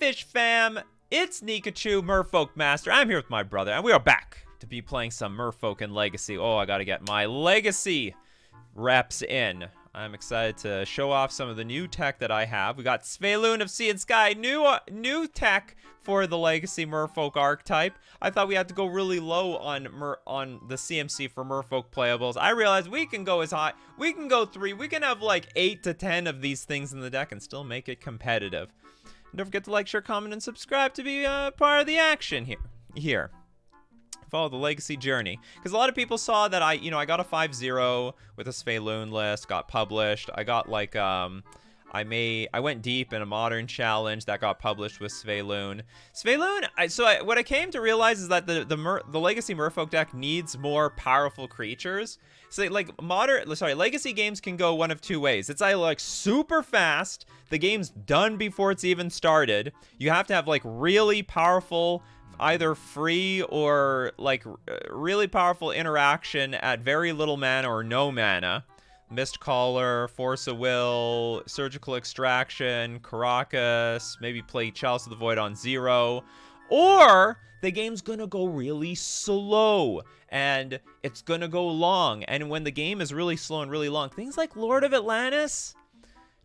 Fish fam, it's Nikachu, Merfolk Master. I'm here with my brother, and we are back to be playing some Merfolk and Legacy. Oh, I gotta get my Legacy reps in. I'm excited to show off some of the new tech that I have. We got Svyelun of Sea and Sky, new tech for the Legacy Merfolk archetype. I thought we had to go really low on the CMC for Merfolk playables. I realized we can go as high. We can go 3. We can have like 8 to 10 of these things in the deck and still make it competitive. And don't forget to like, share, comment, and subscribe to be part of the action here. Follow the Legacy journey, because a lot of people saw that I got a 5-0 with a Svyelun list, got published. I got like I went deep in a modern challenge that got published with Svyelun. What I came to realize is that the Legacy Merfolk deck needs more powerful creatures. So like Legacy games can go one of 2 ways. It's either like super fast, the game's done before it's even started. You have to have like really powerful, either free or like really powerful interaction at very little mana or no mana. Mistcaller, Force of Will, Surgical Extraction, Caracas, maybe play Chalice of the Void on 0. Or the game's gonna go really slow and it's gonna go long. And when the game is really slow and really long, things like Lord of Atlantis,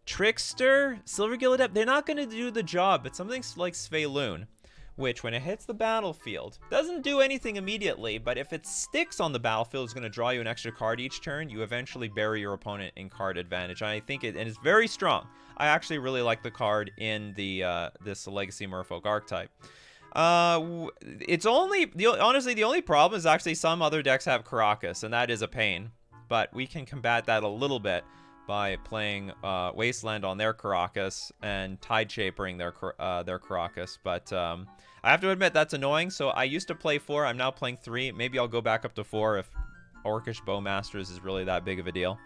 Trickster, Silvergill Adept, they're not gonna do the job. But something like Svyelun, which when it hits the battlefield, doesn't do anything immediately, but if it sticks on the battlefield, it's going to draw you an extra card each turn. You eventually bury your opponent in card advantage. And I think it's very strong. I actually really like the card in this Legacy Merfolk archetype. Honestly, the only problem is actually some other decks have Caracas, and that is a pain. But we can combat that a little bit by playing Wasteland on their Caracas and Tide Shapering their Caracas. But I have to admit, that's annoying. So I used to play 4. I'm now playing 3. Maybe I'll go back up to 4 if Orcish Bowmasters is really that big of a deal.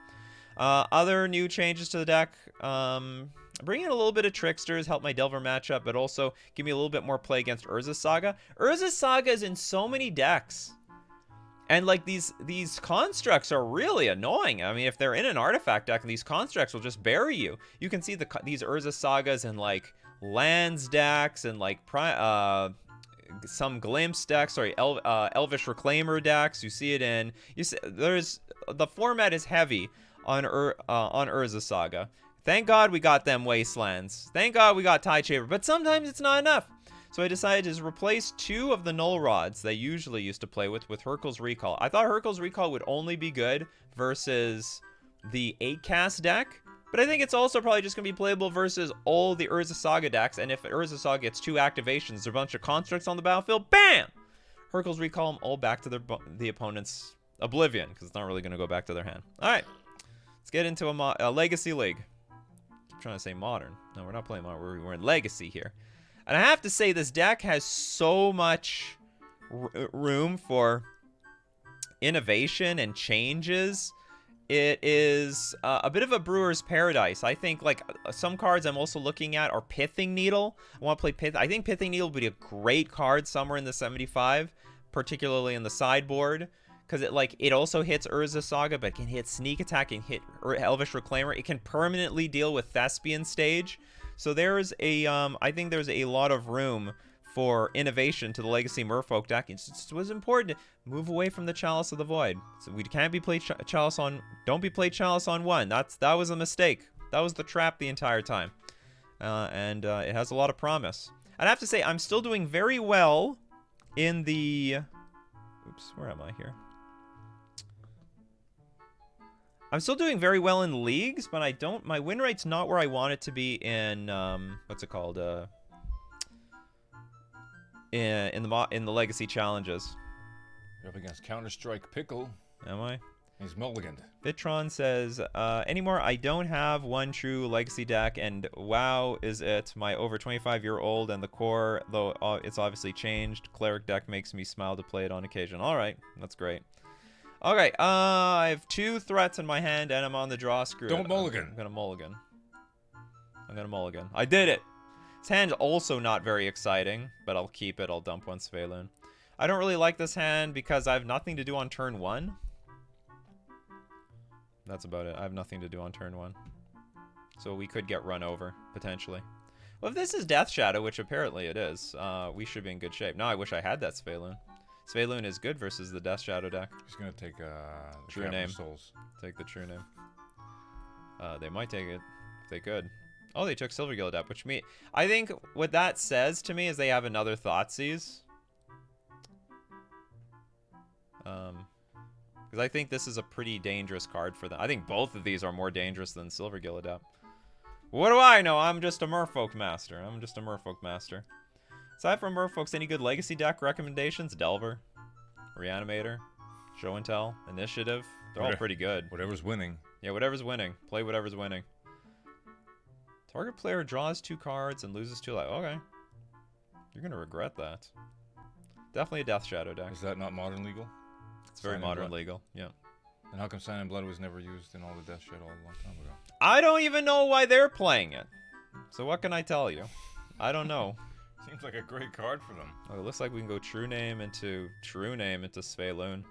Other new changes to the deck. Bring in a little bit of Tricksters, help my Delver matchup, but also give me a little bit more play against Urza Saga. Urza Saga is in so many decks. And like these constructs are really annoying. I mean, if they're in an artifact deck, these constructs will just bury you. You can see these Urza Sagas in like lands decks and like some glimpse decks. Sorry, Elvish Reclaimer decks. You see it in. The format is heavy on Urza Saga. Thank God we got them Wastelands. Thank God we got Tide Shaper. But sometimes it's not enough. So I decided to just replace 2 of the Null Rods they usually used to play with Hurkyl's Recall. I thought Hurkyl's Recall would only be good versus the 8-cast deck, but I think it's also probably just going to be playable versus all the Urza Saga decks, and if Urza Saga gets 2 activations, a bunch of constructs on the battlefield, BAM! Hurkyl's Recall them all back to the opponent's Oblivion, because it's not really going to go back to their hand. Alright, let's get into a Legacy League. I'm trying to say Modern. No, we're not playing Modern, we're in Legacy here. And I have to say, this deck has so much room for innovation and changes. It is a bit of a brewer's paradise. I think, like, some cards I'm also looking at are Pithing Needle. I want to play Pith. I think Pithing Needle would be a great card somewhere in the 75, particularly in the sideboard. Because it also hits Urza Saga, but it can hit Sneak Attack and hit Elvish Reclaimer. It can permanently deal with Thespian Stage. So I think there's a lot of room for innovation to the Legacy Merfolk deck. It was important to move away from the Chalice of the Void. So we can't be played Chalice on. Don't be played Chalice on 1. That was a mistake. That was the trap the entire time. And it has a lot of promise. I'd have to say I'm still doing very well in the. Oops, where am I here? I'm still doing very well in leagues, but my win rate's not where I want it to be in, what's it called? In the Legacy challenges. You're up against Counter-Strike Pickle. Am I? He's mulliganed. Vitron says, anymore, I don't have one true Legacy deck, and WoW is it. My over 25-year-old and the core, though it's obviously changed. Cleric deck makes me smile to play it on occasion. Alright, that's great. Okay, I have 2 threats in my hand, and I'm on the draw. Screw it. Don't mulligan. I'm gonna mulligan. I did it! This hand's also not very exciting, but I'll keep it. I'll dump 1 Svyelun. I don't really like this hand because I have nothing to do on turn 1. That's about it. I have nothing to do on turn 1. So we could get run over, potentially. Well, if this is Death Shadow, which apparently it is, we should be in good shape. Now I wish I had that Svyelun. Svyelun is good versus the Death Shadow deck. He's gonna take True name. Souls. Take the true name. They might take it if they could. Oh, they took Silvergill Adept, which I think what that says to me is they have another Thoughtseize. Because I think this is a pretty dangerous card for them. I think both of these are more dangerous than Silvergill Adept. What do I know? I'm just a Merfolk master. Aside from Merfolks, any good Legacy deck recommendations? Delver, Reanimator, Show and Tell, Initiative. They're all pretty good. Whatever's winning. Yeah, whatever's winning. Play whatever's winning. Target player draws 2 cards and loses 2 life. Okay. You're going to regret that. Definitely a Death Shadow deck. Is that not modern legal? It's very modern legal, yeah. And how come Sign in Blood was never used in all the Death Shadow a long time ago? I don't even know why they're playing it. So what can I tell you? I don't know. Seems like a great card for them. Oh, it looks like we can go True Name into Svyelun.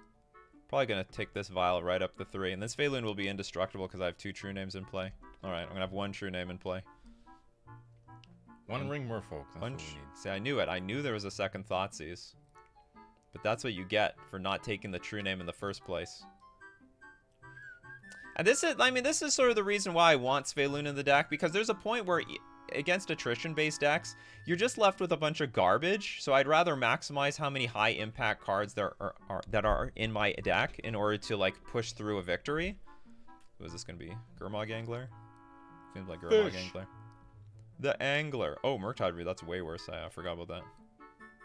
Probably going to take this Vial right up the 3. And then Svyelun will be indestructible because I have 2 True Names in play. Alright, I'm going to have 1 True Name in play. One Ring Merfolk, that's what we need. See, I knew it. I knew there was a second Thoughtseize. But that's what you get for not taking the True Name in the first place. And this is sort of the reason why I want Svyelun in the deck, because there's a point where against attrition-based decks, you're just left with a bunch of garbage. So I'd rather maximize how many high-impact cards there that are in my deck in order to like push through a victory. What is this going to be? Gurmag Angler? Seems like Gurmag Angler. The Angler. Oh, Murktide Read. That's way worse. I forgot about that.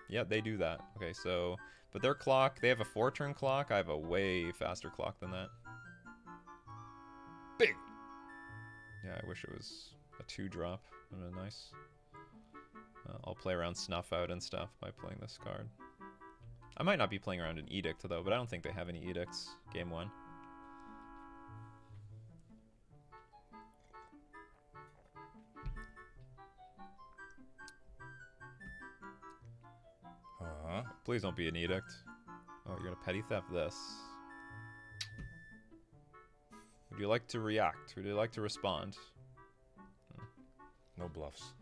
Yeah, they do that. Okay, so... But their clock, they have a 4-turn clock. I have a way faster clock than that. Big! Yeah, I wish it was a 2-drop. That would have been nice. I'll play around Snuff Out and stuff by playing this card. I might not be playing around an Edict, though, but I don't think they have any Edicts. Game 1. Please don't be an Edict. Oh, you're gonna Petty Theft this. Would you like to react? Would you like to respond? No bluffs.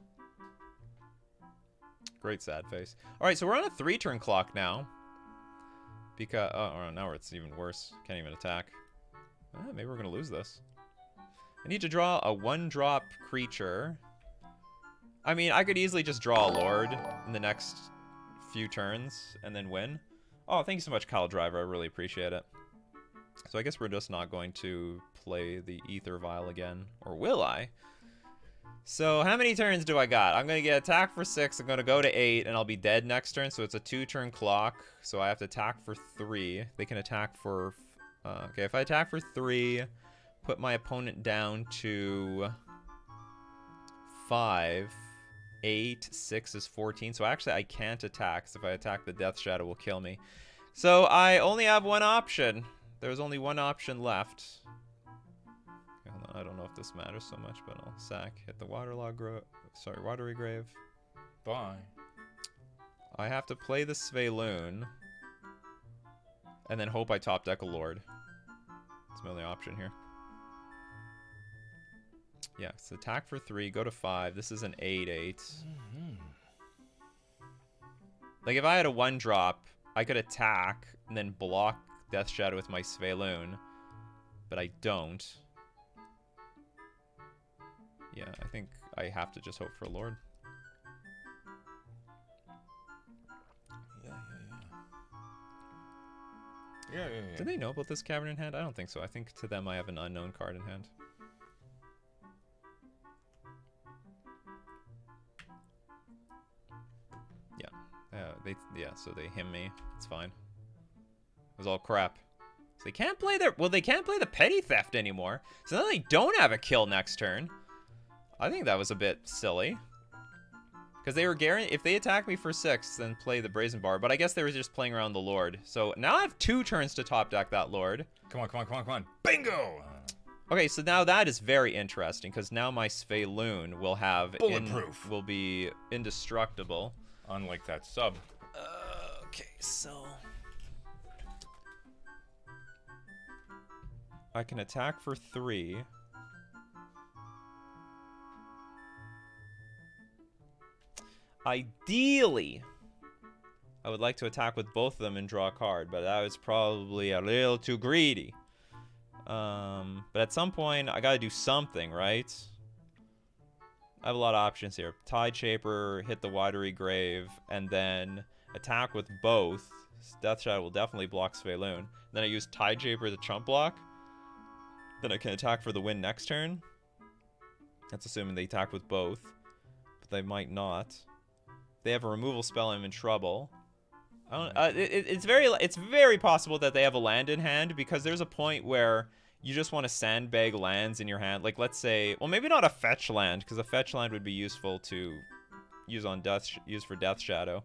Great sad face. Alright, so we're on a 3-turn clock now. Because, oh, now it's even worse. Can't even attack. Maybe we're gonna lose this. I need to draw a 1-drop creature. I mean, I could easily just draw a Lord in the next few turns and then win. Oh, thank you so much, Kyle Driver. I really appreciate it. So I guess we're just not going to play the Ether Vial again. Or will I? So how many turns do I got? I'm going to get attack for 6. I'm going to go to 8, and I'll be dead next turn. So it's a 2-turn clock. So I have to attack for 3. They can attack for... okay, if I attack for 3, put my opponent down to 5... 8, 6 is 14. So actually I can't attack. So if I attack, the Death Shadow will kill me. So I only have one option. There's only one option left. Okay, hold on. I don't know if this matters so much, but I'll sack. Hit the Watery Grave. Bye. I have to play the Svyelun. And then hope I top deck a Lord. That's my only option here. Yeah, so attack for 3, go to 5. This is an 8/8. Like, if I had a 1-drop, I could attack and then block Death Shadow with my Svyelun. But I don't. Yeah, I think I have to just hope for a Lord. Yeah. Do they know about this Cavern in hand? I don't think so. I think to them I have an unknown card in hand. So they him me. It's fine. It was all crap. So they can't play they can't play the Petty Theft anymore. So now they don't have a kill next turn. I think that was a bit silly. Because they were guaranteed, if they attack me for 6, then play the Brazen Bar. But I guess they were just playing around the Lord. So now I have 2 turns to top deck that Lord. Come on. Bingo! Okay, so now that is very interesting. Because now my Svyelun will have... Bulletproof. Will be indestructible. Unlike that sub. Okay, so... I can attack for 3. Ideally, I would like to attack with both of them and draw a card, but that was probably a little too greedy. But at some point, I gotta do something, right? I have a lot of options here. Tide Shaper, hit the Watery Grave, and then attack with both. Death Shadow will definitely block Svyelun. Then I use Tide Shaper to chump block. Then I can attack for the win next turn. That's assuming they attack with both. But they might not. If they have a removal spell, I'm in trouble. It's very possible that they have a land in hand, because there's a point where you just want to sandbag lands in your hand. Like, let's say, well, maybe not a fetch land, because a fetch land would be useful to use for Death Shadow.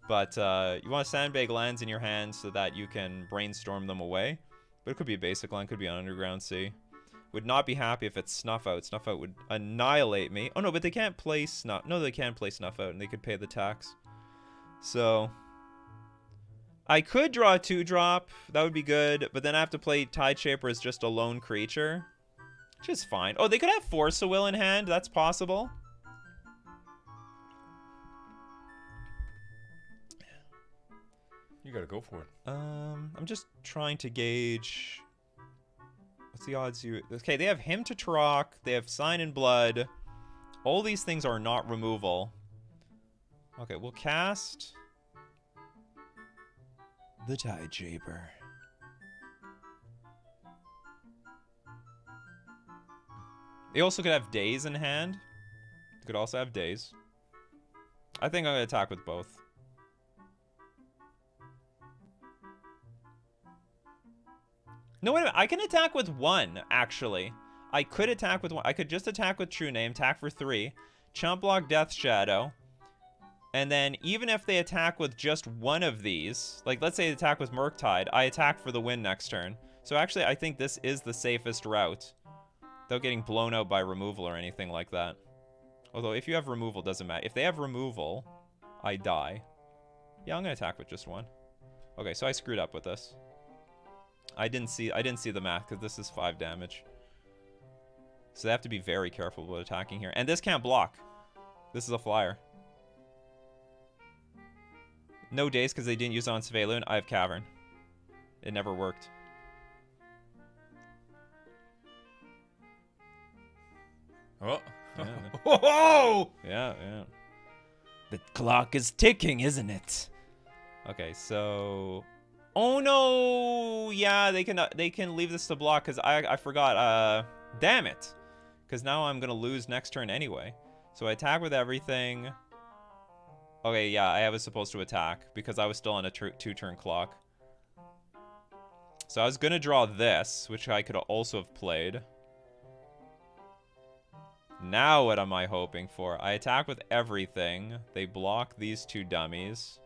But you want to sandbag lands in your hand so that you can brainstorm them away. But it could be a basic land, could be an Underground Sea. Would not be happy if it's Snuff Out. Snuff Out would annihilate me. Oh no, but they can't play Snuff. No, they can play Snuff Out, and they could pay the tax. So I could draw a 2-drop. That would be good. But then I have to play Tide Shaper as just a lone creature, which is fine. Oh, they could have Force of Will in hand. That's possible. You gotta go for it. I'm just trying to gauge. What's the odds you... Okay, they have Hymn to Turok. They have Sign in Blood. All these things are not removal. Okay, we'll cast the Tide Shaper. They also could have Daze in hand. They could also have Daze. I think I'm going to attack with both. No, wait a minute. I can attack with one, actually. I could attack with one. I could just attack with True Name, attack for 3, chump block Death Shadow, and then even if they attack with just one of these, like let's say they attack with Murktide, I attack for the win next turn. So actually, I think this is the safest route, without getting blown out by removal or anything like that. Although if you have removal, doesn't matter. If they have removal, I die. Yeah, I'm gonna attack with just one. Okay, so I screwed up with this. I didn't see the math, because this is 5 damage. So they have to be very careful about attacking here. And this can't block. This is a flyer. No Daze because they didn't use it on Svyelun. I have Cavern. It never worked. Oh. Yeah. Whoa! Yeah. The clock is ticking, isn't it? Okay, so... Oh no! Yeah, they can leave this to block, because I forgot. Damn it! Because now I'm gonna lose next turn anyway. So I attack with everything. Okay, yeah, I was supposed to attack because I was still on a 2-turn clock. So I was gonna draw this, which I could also have played. Now what am I hoping for? I attack with everything. They block these 2 dummies.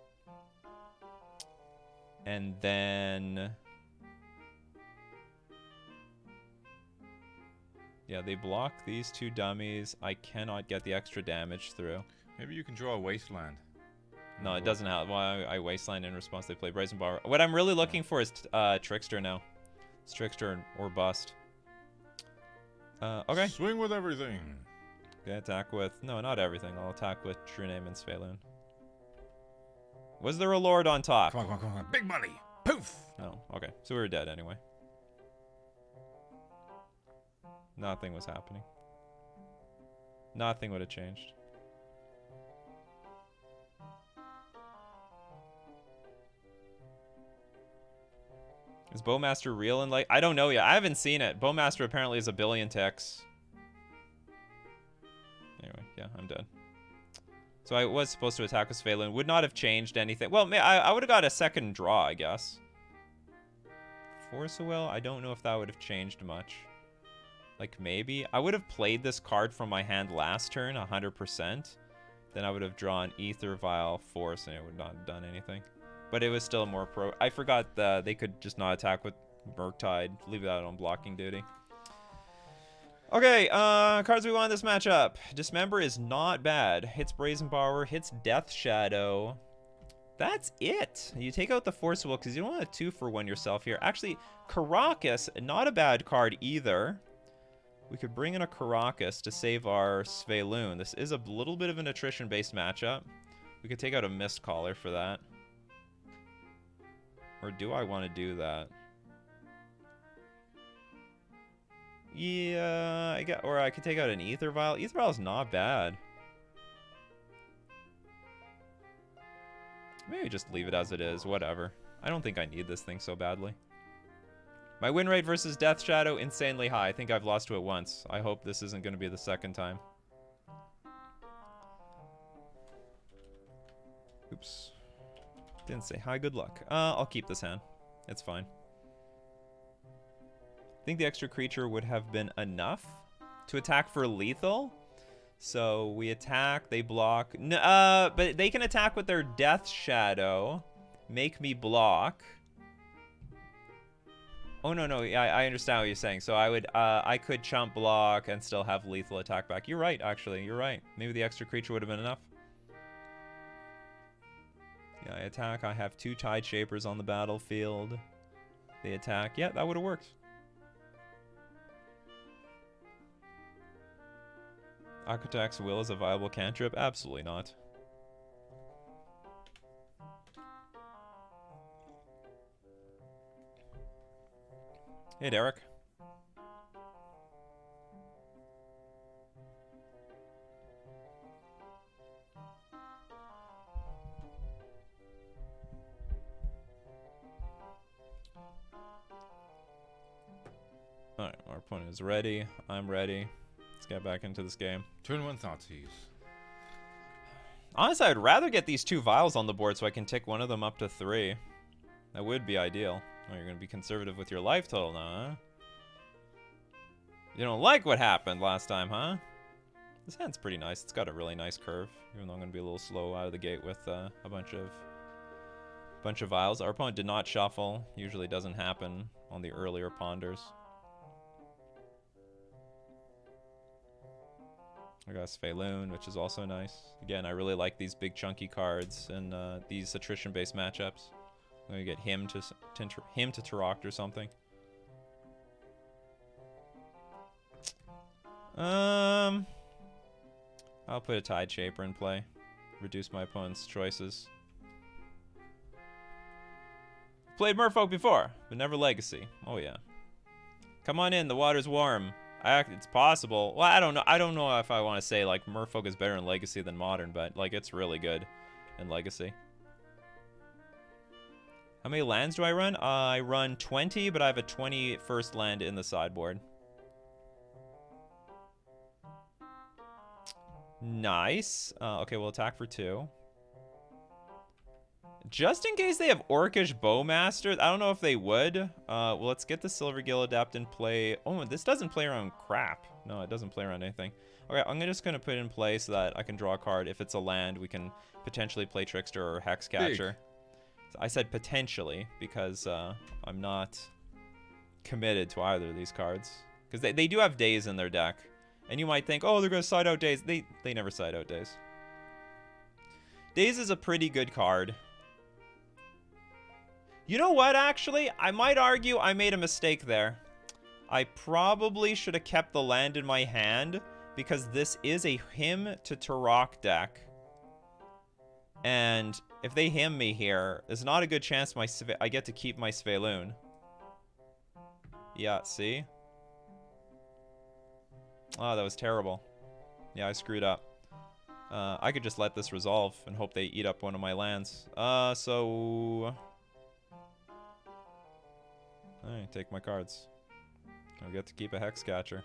And then... yeah, they block these 2 dummies. I cannot get the extra damage through. Maybe you can draw a Wasteland. No, it doesn't have... well, I Wasteland in response. They play Brazen Bar. What I'm really looking for is Trickster now. It's Trickster or Bust. Okay. Swing with everything. Okay, attack with... no, not everything. I'll attack with True Name and Svyelun. Was there a Lord on top? Come on. Big money. Poof! Oh, okay. So we were dead anyway. Nothing was happening. Nothing would have changed. Is Bowmaster real in like... I don't know yet. I haven't seen it. Bowmaster apparently is a billion ticks. Anyway, yeah, I'm dead. So I was supposed to attack with Svyelun. Would not have changed anything. Well, I would have got a second draw, I guess. Force of Will? I don't know if that would have changed much. Like, maybe. I would have played this card from my hand last turn, 100%. Then I would have drawn Ether, Vial, Force, and it would not have done anything. But it was still more pro... I forgot that they could just not attack with Murktide. Leave that on blocking duty. Okay, cards we want in this matchup. Dismember is not bad. Hits Brazen Borrower, hits Death Shadow. That's it. You take out the Force of Will because you don't want a 2-for-1 yourself here. Actually, Caracas, not a bad card either. We could bring in a Caracas to save our Svyelun. This is a little bit of an attrition-based matchup. We could take out a Mist Caller for that. Or do I want to do that? Yeah, or I could take out an Ether Vial. Ether Vial is not bad. Maybe just leave it as it is, whatever. I don't think I need this thing so badly. My win rate versus Death Shadow, insanely high. I think I've lost to it once. I hope this isn't going to be the second time. Oops. Didn't say hi, good luck. I'll keep this hand. It's fine. I think the extra creature would have been enough to attack for lethal. So we attack, they block. But they can attack with their Death Shadow. Make me block. Oh, no. Yeah, I understand what you're saying. So I could chump block and still have lethal attack back. You're right, actually. You're right. Maybe the extra creature would have been enough. Yeah, I attack. I have 2 Tide Shapers on the battlefield. They attack. Yeah, that would have worked. Architect's Will is a viable cantrip? Absolutely not. Hey, Derek. Alright, our opponent is ready. I'm ready. Let's get back into this game. Turn 1 Thoughtseize. Honestly, I'd rather get these 2 vials on the board so I can tick one of them up to 3. That would be ideal. Oh, you're going to be conservative with your life total now, huh? You don't like what happened last time, huh? This hand's pretty nice. It's got a really nice curve, even though I'm going to be a little slow out of the gate with a bunch of vials. Our opponent did not shuffle. Usually doesn't happen on the earlier ponders. I got Svyelun, which is also nice. Again, I really like these big chunky cards and these attrition-based matchups. I'm gonna get him to Teract or something. I'll put a Tide Shaper in play. Reduce my opponent's choices. Played Merfolk before, but never Legacy. Oh yeah. Come on in, the water's warm. It's possible. Well, I don't know. I don't know if I want to say like Merfolk is better in Legacy than Modern, but like it's really good in Legacy. How many lands do I run? I run 20, but I have a 21st land in the sideboard. Nice. Okay, we'll attack for 2. Just in case they have Orcish Bowmaster. I don't know if they would. Well, let's get the Silvergill Adept in play. Oh, this doesn't play around crap. No, it doesn't play around anything. Okay, I'm just going to put it in play so that I can draw a card. If it's a land, we can potentially play Trickster or Hexcatcher. So I said potentially because I'm not committed to either of these cards. Because they do have Daze in their deck. And you might think, oh, they're going to side out Daze. They never side out Daze. Daze is a pretty good card. You know what, actually? I might argue I made a mistake there. I probably should have kept the land in my hand because this is a Hymn to Teract deck. And if they hymn me here, there's not a good chance I get to keep my Svyelun. Yeah, see? Oh, that was terrible. Yeah, I screwed up. I could just let this resolve and hope they eat up one of my lands. So... Alright, take my cards. I'll get to keep a Hexcatcher.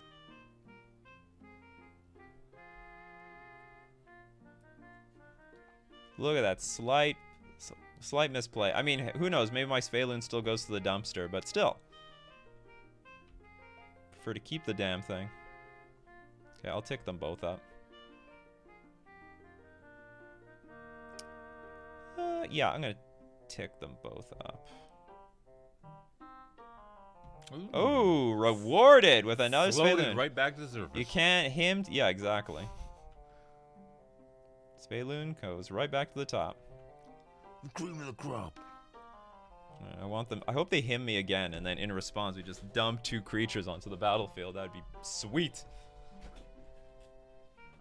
Look at that slight misplay. I mean, who knows? Maybe my Svyelun still goes to the dumpster, but still. Prefer to keep the damn thing. Okay, I'll tick them both up. Yeah, I'm gonna tick them both up. Ooh. Oh, rewarded with another Svyelun. Right back to the surface. You can't him. Yeah, exactly. Svyelun goes right back to the top. The cream of the crop. I want them. I hope they hymn me again, and then in response, we just dump 2 creatures onto the battlefield. That'd be sweet.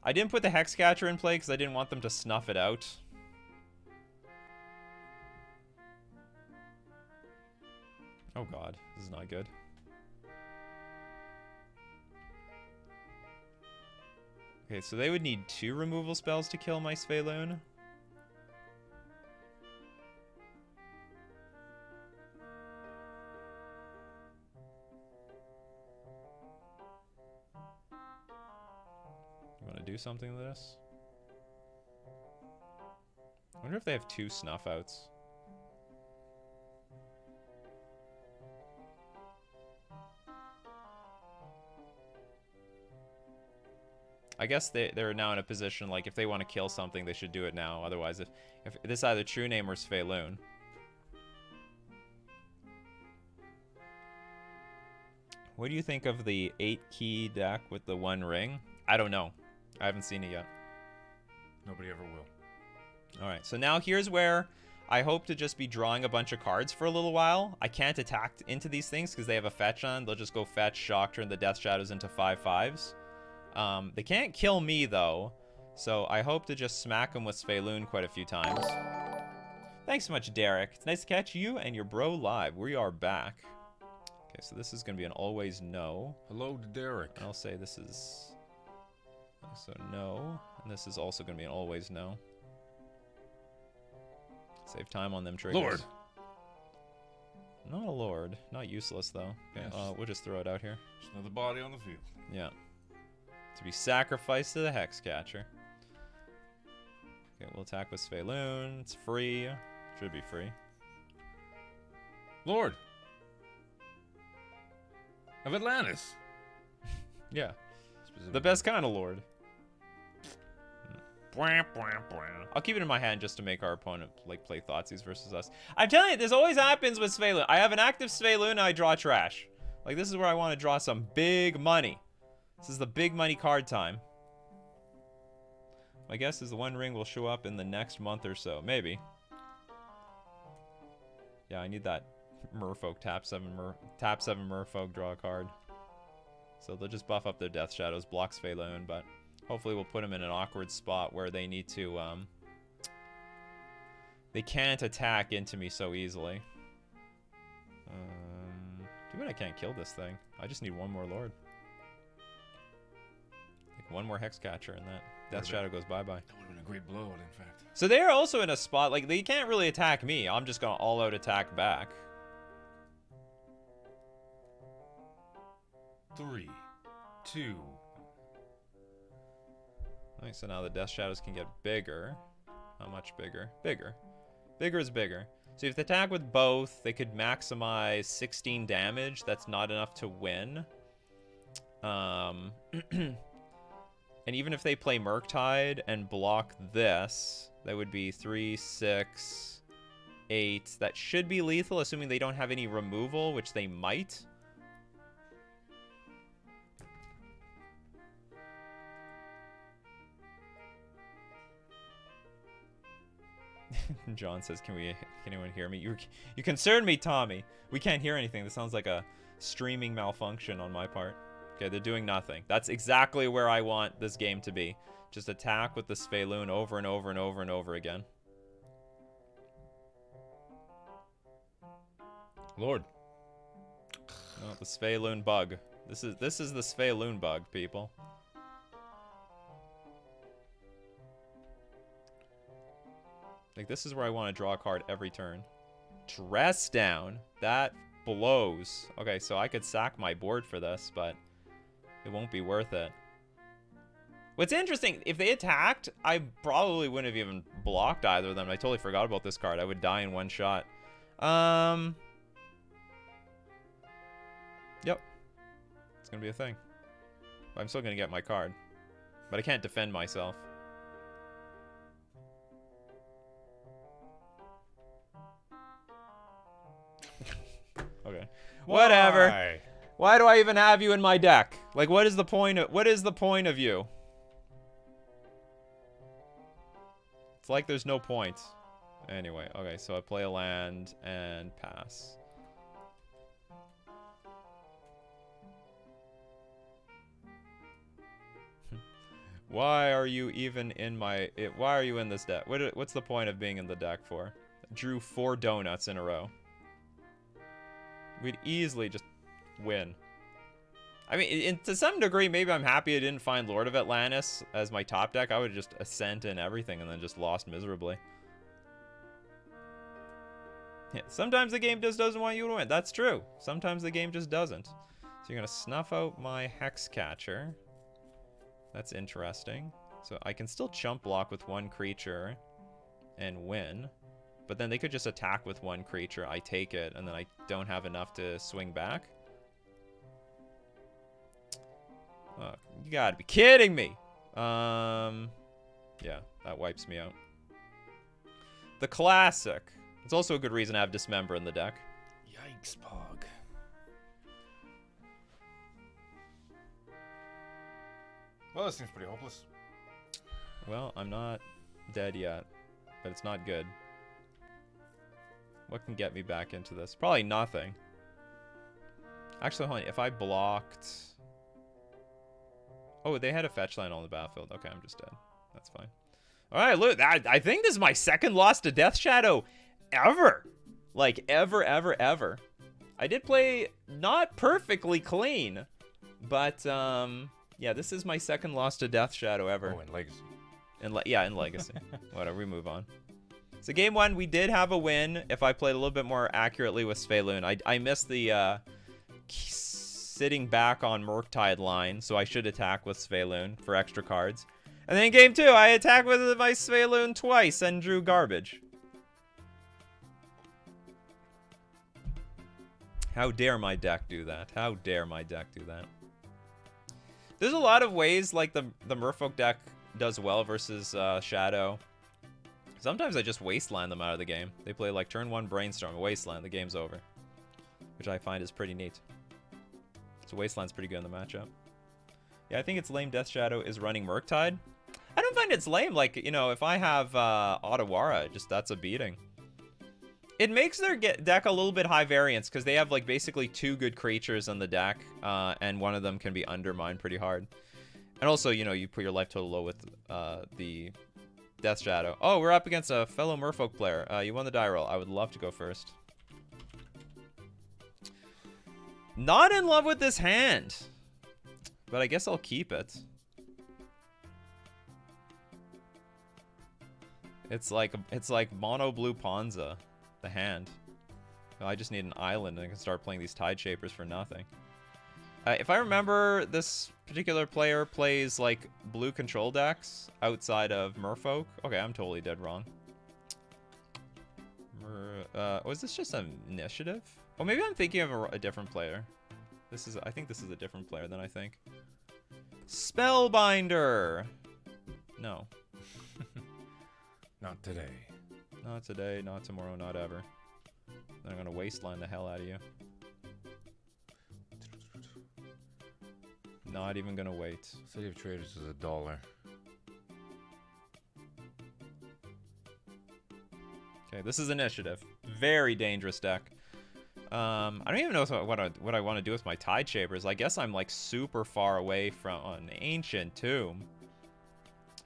I didn't put the Hexcatcher in play because I didn't want them to snuff it out. Oh god, this is not good. Okay, so they would need 2 removal spells to kill my Svyelun. You want to do something with this? I wonder if they have 2 snuff outs. I guess they're now in a position, like, if they want to kill something, they should do it now. Otherwise, if this is either True Name or Svyelun. What do you think of the 8-key deck with the 1 ring? I don't know. I haven't seen it yet. Nobody ever will. Alright, so now here's where I hope to just be drawing a bunch of cards for a little while. I can't attack into these things because they have a fetch on. They'll just go fetch, shock, turn the Death Shadows into 5/5s. They can't kill me, though, so I hope to just smack them with Svyelun quite a few times. Thanks so much, Derek. It's nice to catch you and your bro live. We are back. Okay, so this is going to be an always no. Hello to Derek. I'll say this is... So no, and this is also going to be an always no. Save time on them triggers. Lord! Not a lord. Not useless, though. Okay, Yes. we'll just throw it out here. Just another body on the field. Yeah. To be sacrificed to the Hexcatcher. Okay, we'll attack with Svyelun. It's free. Should be free. Lord! Of Atlantis! Yeah. The best kind of lord. I'll keep it in my hand just to make our opponent like play Thoughtseize versus us. I'm telling you, this always happens with Svyelun. I have an active Svyelun and I draw trash. Like, this is where I want to draw some big money. This is the big money card time. My guess is the 1 ring will show up in the next month or so. Maybe. Yeah, I need that Merfolk tap 7 Merfolk, draw a card. So they'll just buff up their Death Shadows, block Svyelun, but hopefully we'll put them in an awkward spot where they need to, they can't attack into me so easily. Too bad I can't kill this thing. I just need 1 more Lord. Like 1 more Hexcatcher and that Death Shadow goes bye-bye. That would have been a great blowout, in fact. So they're also in a spot, like, they can't really attack me. I'm just gonna all-out attack back. 3, 2. Alright, so now the Death Shadows can get bigger. How much bigger? Bigger. Bigger is bigger. So if they attack with both, they could maximize 16 damage. That's not enough to win. And even if they play Murktide and block this, that would be 3, 6, 8. That should be lethal, assuming they don't have any removal, which they might. John says, can anyone hear me? You concern me, Tommy. We can't hear anything. This sounds like a streaming malfunction on my part. Okay, they're doing nothing. That's exactly where I want this game to be. Just attack with the Svyelun over and over and over and over again. Lord. Oh, the Svyelun bug. This is the Svyelun bug, people. Like, this is where I want to draw a card every turn. Dress down. That blows. Okay, so I could sack my board for this, but it won't be worth it. What's interesting, if they attacked, I probably wouldn't have even blocked either of them. I totally forgot about this card. I would die in 1 shot. Yep. It's going to be a thing. I'm still going to get my card. But I can't defend myself. Okay. Whatever. Why do I even have you in my deck? Like, what is the point of you? It's like there's no point. Anyway, okay, so I play a land and pass. Why are you even in why are you in this deck? What's the point of being in the deck for? Drew 4 donuts in a row. We'd easily just win. I mean, to some degree, maybe I'm happy I didn't find Lord of Atlantis as my top deck. I would have just Ascent and everything and then just lost miserably. Yeah, sometimes the game just doesn't want you to win. That's true. Sometimes the game just doesn't. So you're going to snuff out my Hexcatcher. That's interesting. So I can still chump block with one creature and win. But then they could just attack with one creature. I take it, and then I don't have enough to swing back. You gotta be kidding me. Yeah, that wipes me out. The classic. It's also a good reason to have Dismember in the deck. Yikes, Pog. Well, this seems pretty hopeless. Well, I'm not dead yet, but it's not good. What can get me back into this? Probably nothing. Actually, hold on. If I blocked... Oh, they had a fetch line on the battlefield. Okay, I'm just dead. That's fine. All right, look. I think this is my second loss to Death Shadow ever. Like, ever. I did play not perfectly clean, but, yeah, this is my second loss to Death Shadow ever. Oh, in Legacy. Yeah, in Legacy. Whatever, we move on. So game one, we did have a win if I played a little bit more accurately with Svyelun. I missed the sitting back on Murktide line, so I should attack with Svyelun for extra cards. And then in game two, I attacked with my Svyelun twice and drew garbage. How dare my deck do that? How dare my deck do that? There's a lot of ways like the Merfolk deck does well versus Shadow. Sometimes I just wasteland them out of the game. They play like turn 1 Brainstorm, wasteland, the game's over. Which I find is pretty neat. So wasteland's pretty good in the matchup. Yeah, I think it's lame Death Shadow is running Murktide. I don't find it's lame. Like, you know, if I have Otawara, just that's a beating. It makes their deck a little bit high variance because they have like basically 2 good creatures in the deck, and one of them can be undermined pretty hard. And also, you know, you put your life total low with the Death Shadow. Oh, we're up against a fellow Merfolk player. You won the die roll. I would love to go first. Not in love with this hand, but I guess I'll keep it. It's like mono blue Ponza, the hand. Oh, I just need an island and I can start playing these Tide Shapers for nothing. If I remember, this particular player plays like blue control decks outside of Merfolk. Okay, I'm totally dead wrong. Was this just an initiative? Oh, maybe I'm thinking of a different player. I think this is a different player than I think. Spellbinder! No. Not today. Not today, not tomorrow, not ever. Then I'm gonna wasteland the hell out of you. Not even gonna wait. City of Traders is $1. Okay, this is initiative. Very dangerous deck. I don't even know what I want to do with my Tide Shapers. I guess I'm like super far away from an Ancient Tomb.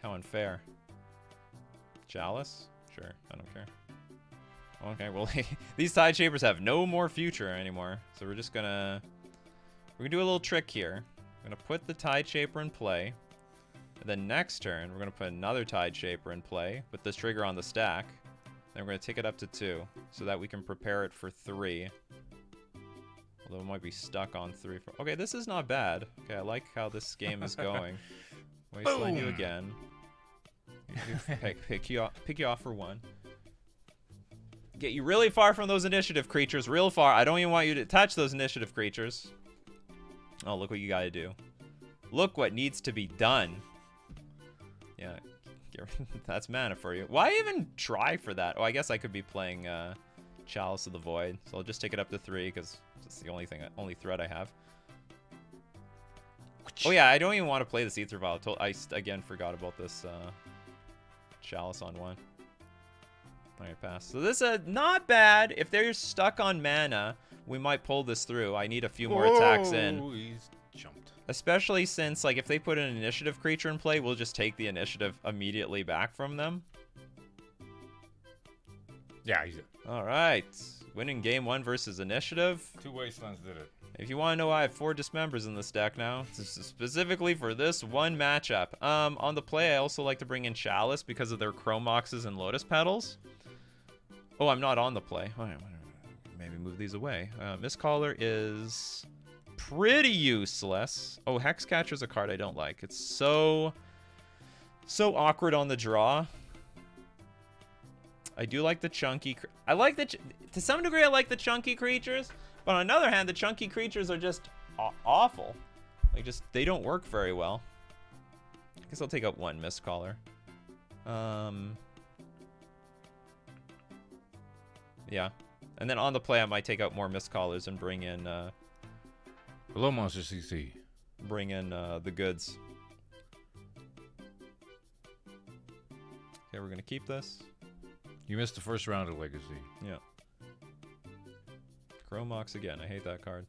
How unfair. Chalice? Sure, I don't care. Okay, well, these Tide Shapers have no more future anymore. So we're gonna do a little trick here. We're gonna put the Tide Shaper in play. And then next turn, we're gonna put another Tide Shaper in play with this trigger on the stack. Then we're gonna take it up to 2 so that we can prepare it for 3. Although it might be stuck on 3. Okay, this is not bad. Okay, I like how this game is going. Wasteland you again. Pick you off for 1. Get you really far from those initiative creatures, real far. I don't even want you to touch those initiative creatures. Oh, look what you gotta do. Look what needs to be done. Yeah, that's mana for you. Why even try for that? Oh, I guess I could be playing Chalice of the Void. So I'll just take it up to 3 because it's the only threat I have. Oh yeah, I don't even want to play this Aether Vial. I again forgot about this Chalice on 1. Alright, pass. So this is not bad. If they're stuck on mana, we might pull this through. I need a few more attacks in. He's jumped. Especially since, like, if they put an initiative creature in play, we'll just take the initiative immediately back from them. Yeah, he's it. Alright. Winning game 1 versus initiative. 2 Wastelands did it. If you want to know why I have 4 Dismembers in this deck now, specifically for this one matchup. On the play, I also like to bring in Chalice because of their Chrome Moxes and Lotus Petals. Oh, I'm not on the play. Maybe move these away. Mistcaller is pretty useless. Oh, Hexcatcher's a card I don't like. It's so awkward on the draw. I do like the chunky. I like the to some degree. I like the chunky creatures, but on the other hand, the chunky creatures are just awful. Like they don't work very well. I guess I'll take out 1 Mistcaller. Yeah, and then on the play, I might take out more Mistcallers and bring in. Hello, Monster CC. Bring in the goods. Okay, we're gonna keep this. You missed the first round of Legacy. Yeah. Chrome Mox again. I hate that card.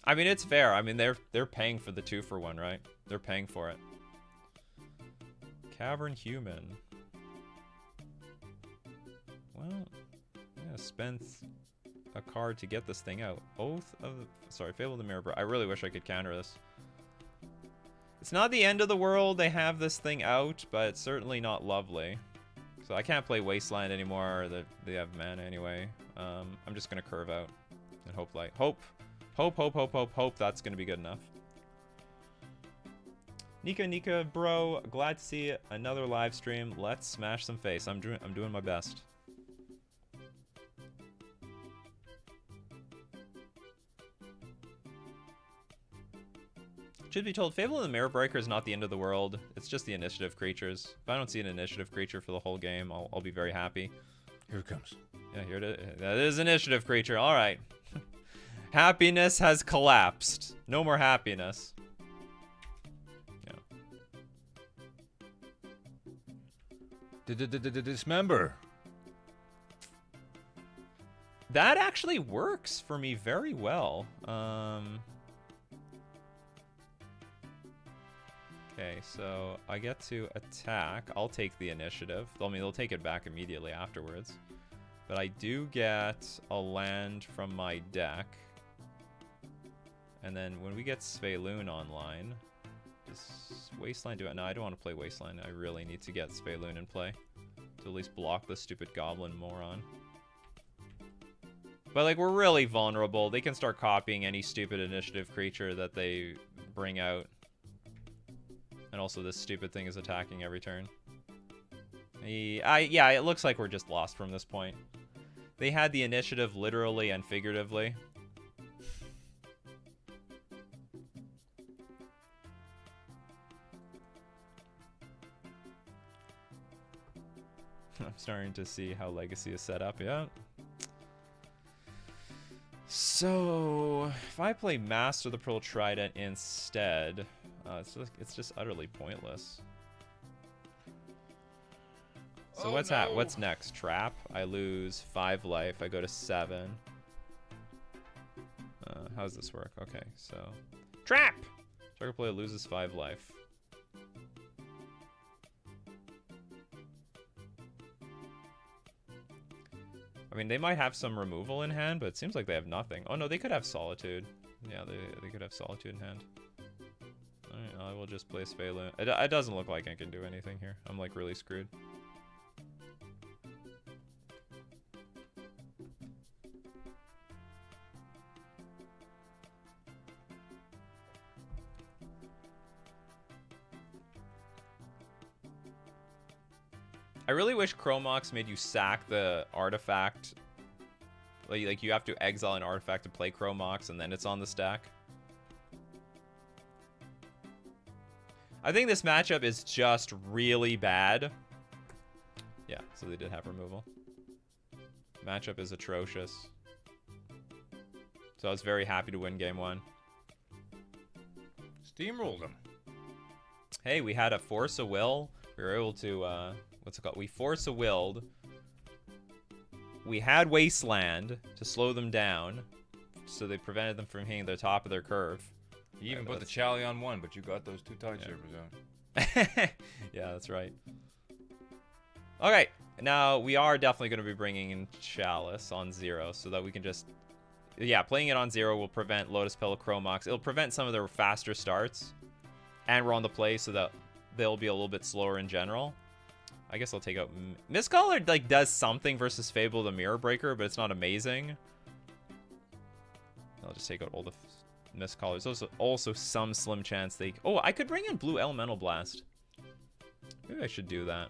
I mean, it's fair. I mean, they're paying for the 2-for-1, right? They're paying for it. Cavern Human. Well, I'm gonna spend a card to get this thing out. Fable of the Mirror. I really wish I could counter this. It's not the end of the world they have this thing out, but it's certainly not lovely. So I can't play Wasteland anymore. They have mana anyway. I'm just gonna curve out and hope that's gonna be good enough. Nika, bro, glad to see another live stream. Let's smash some face. I'm doing my best. Should be told, Fable of the Mirror Breaker is not the end of the world. It's just the initiative creatures. If I don't see an initiative creature for the whole game, I'll be very happy. Here it comes. Yeah, here it is. That is initiative creature. All right. Happiness has collapsed. No more happiness. Yeah. Dismember. That actually works for me very well. Okay, so I get to attack. I'll take the initiative. I mean, they'll take it back immediately afterwards. But I do get a land from my deck. And then when we get Svyelun online, does Wasteland do it? No, I don't want to play Wasteland. I really need to get Svyelun in play to at least block the stupid goblin moron. But like, we're really vulnerable. They can start copying any stupid initiative creature that they bring out. And also this stupid thing is attacking every turn. Yeah, it looks like we're just lost from this point. They had the initiative literally and figuratively. I'm starting to see how Legacy is set up, yeah. So, if I play Master the Pearl Trident instead, it's just utterly pointless. So what's next? Trap. I lose 5 life. I go to 7. How does this work? Okay, so trap. Target player loses 5 life. I mean, they might have some removal in hand, but it seems like they have nothing. Oh no, they could have Solitude. Yeah, they could have Solitude in hand. Alright, I will just play Svyelun. It doesn't look like I can do anything here. I'm like really screwed. I really wish Chromox made you sack the artifact. Like you have to exile an artifact to play Chromox and then it's on the stack. I think this matchup is just really bad. Yeah, so they did have removal. Matchup is atrocious. So I was very happy to win game 1. Steamrolled them. Hey, we had a Force of Will. We were able to, what's it called? We Force of Willed. We had Wasteland to slow them down, so they prevented them from hitting the top of their curve. You even put the Chally on 1, but you got those 2 Tideshapers out. Yeah, that's right. Okay, Now, we are definitely going to be bringing in Chalice on 0 so that we can just... Yeah, playing it on 0 will prevent Lotus Petal Chromox. It'll prevent some of their faster starts. And we're on the play so that they'll be a little bit slower in general. I guess I'll take out... Mistcaller, like, does something versus Fable the Mirror Breaker, but it's not amazing. I'll just take out all the Mistcallers. There's also some slim chance they... Oh, I could bring in Blue Elemental Blast. Maybe I should do that.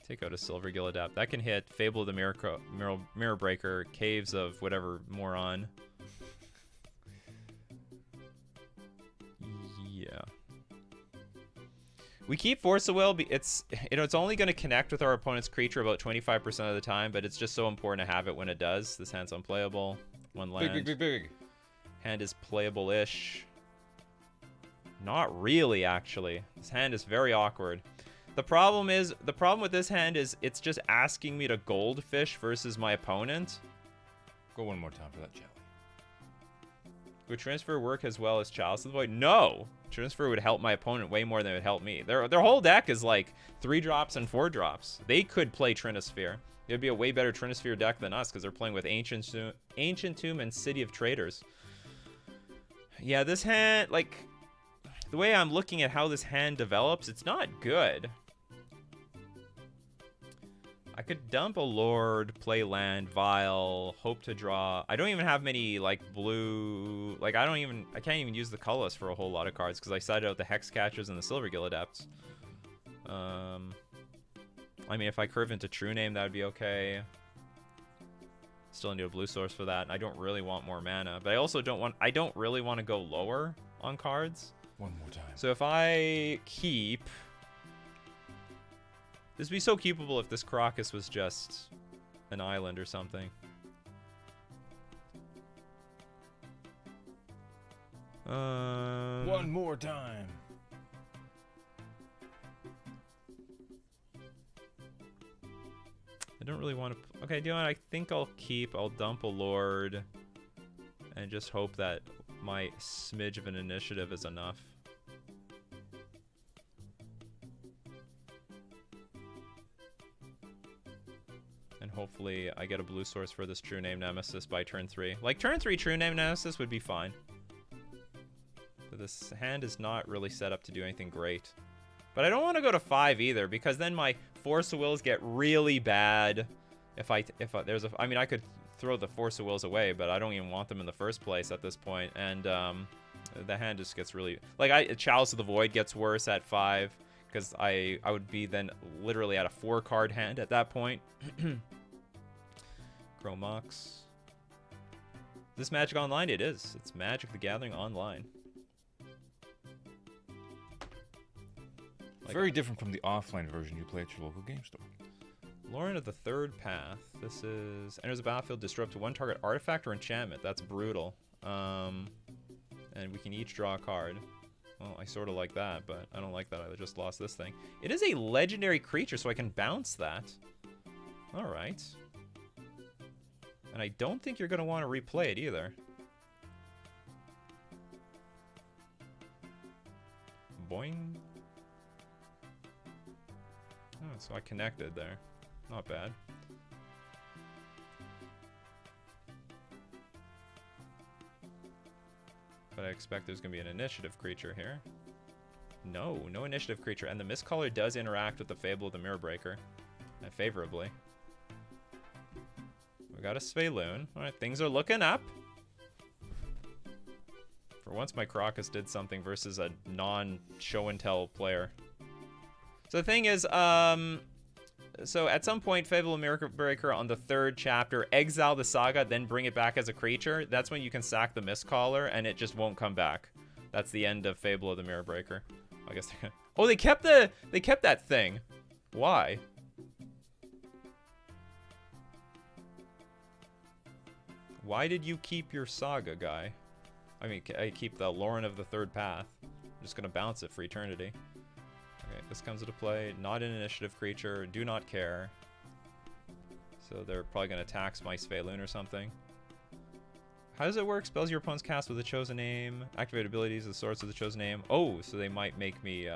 Take out a Silver Gill Adept. That can hit Fable of the Mirror Breaker, Caves of whatever moron. Yeah. We keep Force of Will. It's only going to connect with our opponent's creature about 25% of the time, but it's just so important to have it when it does. This hand's unplayable. One land. Big. Hand is playable-ish. Not really, actually. This hand is very awkward. The problem with this hand is it's just asking me to goldfish versus my opponent. Go one more time for that jelly. Would transfer work as well as Chalice of the Void? No! Transfer would help my opponent way more than it would help me. Their whole deck is like 3 drops and 4 drops. They could play Trinisphere. It would be a way better Trinisphere deck than us because they're playing with Ancient Tomb and City of Traders. Yeah, this hand, like, the way I'm looking at how this hand develops, it's not good. I could dump a Lord, play land, Vial, hope to draw. I don't even have many, like, blue... Like, I can't even use the colors for a whole lot of cards because I sided out the Hex Catchers and the Silver Gill Adepts. I mean, if I curve into True Name, that would be okay. Still need a blue source for that. I don't really want more mana, but I also don't really want to go lower on cards. One more time. So if I keep... This would be so keepable if this Caracas was just an island or something. One more time. I don't really want to... Okay, you know what? I think I'll keep. I'll dump a Lord. And just hope that my smidge of an initiative is enough. And hopefully I get a blue source for this True Name Nemesis by turn 3. Like, turn 3 True Name Nemesis would be fine. But this hand is not really set up to do anything great. But I don't want to go to 5 either, because then my Force of Wills get really bad. I mean, I could throw the Force of Wills away, but I don't even want them in the first place at this point. And the hand just gets really... Like, Chalice of the Void gets worse at 5, because I would be then literally at a 4-card hand at that point. Chromox. This Magic Online? It is. It's Magic the Gathering Online. Like, very different from the offline version you play at your local game store. Lauren of the Third Path. This is... Enters the battlefield, disrupt one target artifact or enchantment. That's brutal. And we can each draw a card. Well, I sort of like that, but I don't like that I just lost this thing. It is a legendary creature, so I can bounce that. Alright. And I don't think you're going to want to replay it either. Boing. Oh, so I connected there. Not bad. But I expect there's going to be an initiative creature here. No initiative creature. And the Mistcaller does interact with the Fable of the Mirror Breaker. Favorably. We got a Svyelun. Alright, things are looking up. For once, my Caracas did something versus a non-show-and-tell player. So the thing is, so at some point, Fable of Mirror Breaker on the 3rd chapter, exile the Saga, then bring it back as a creature. That's when you can sack the Mistcaller, and it just won't come back. That's the end of Fable of the Mirror Breaker. I guess they're gonna... Oh, they kept that thing. Why? Why did you keep your Saga, guy? I mean, I keep the Lauren of the Third Path. I'm just gonna bounce it for eternity. Okay, this comes into play. Not an initiative creature. Do not care. So they're probably gonna tax my Svyelun or something. How does it work? Spells your opponent's cast with a chosen name. Activate abilities, the source of the chosen name. Oh, so they might make me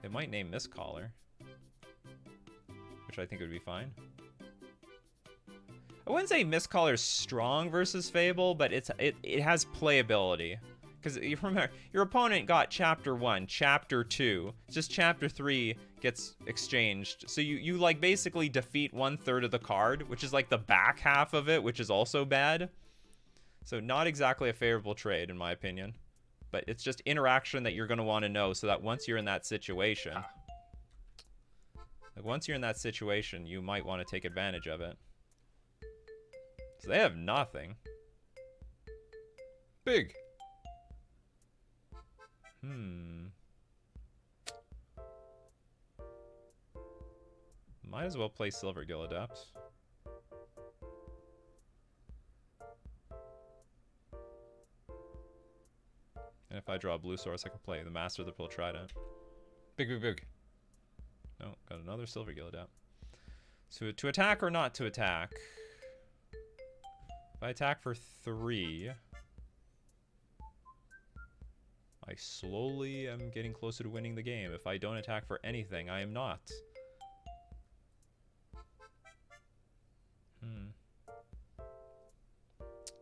It might name Mistcaller, which I think would be fine. I wouldn't say Mistcaller is strong versus Fable, but it has playability. Because you remember, your opponent got Chapter 1, Chapter 2. Just Chapter 3 gets exchanged. So you like basically defeat 1/3 of the card, which is like the back half of it, which is also bad. So not exactly a favorable trade, in my opinion. But it's just interaction that you're going to want to know so that once you're in that situation... Like once you're in that situation, you might want to take advantage of it. So they have nothing. Big. Might as well play Silver Gill Adept. And if I draw a blue source, I can play the Master of the Pearl Trident. Big, big, big. No, got another Silver Gill Adept. So to attack or not to attack? If I attack for 3... I slowly am getting closer to winning the game. If I don't attack for anything, I am not.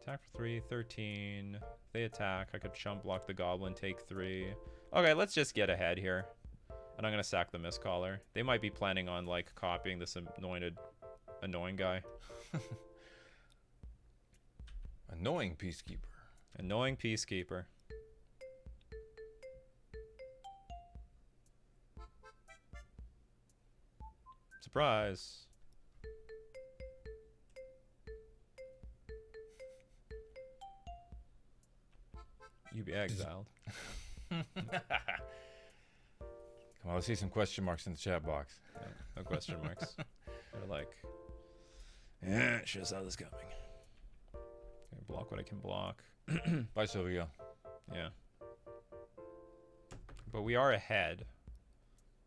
Attack for 3, 13. If they attack, I could chump block the goblin, take 3. Okay, let's just get ahead here. And I'm going to sack the Mistcaller. They might be planning on, like, copying this annoying guy. Annoying Peacekeeper. Annoying Peacekeeper. Surprise. You be exiled. Come on, let's see some question marks in the chat box. No question marks. They're like, yeah, should have saw this coming. Okay, block what I can block. Bye, Sylvia. Yeah. But we are ahead.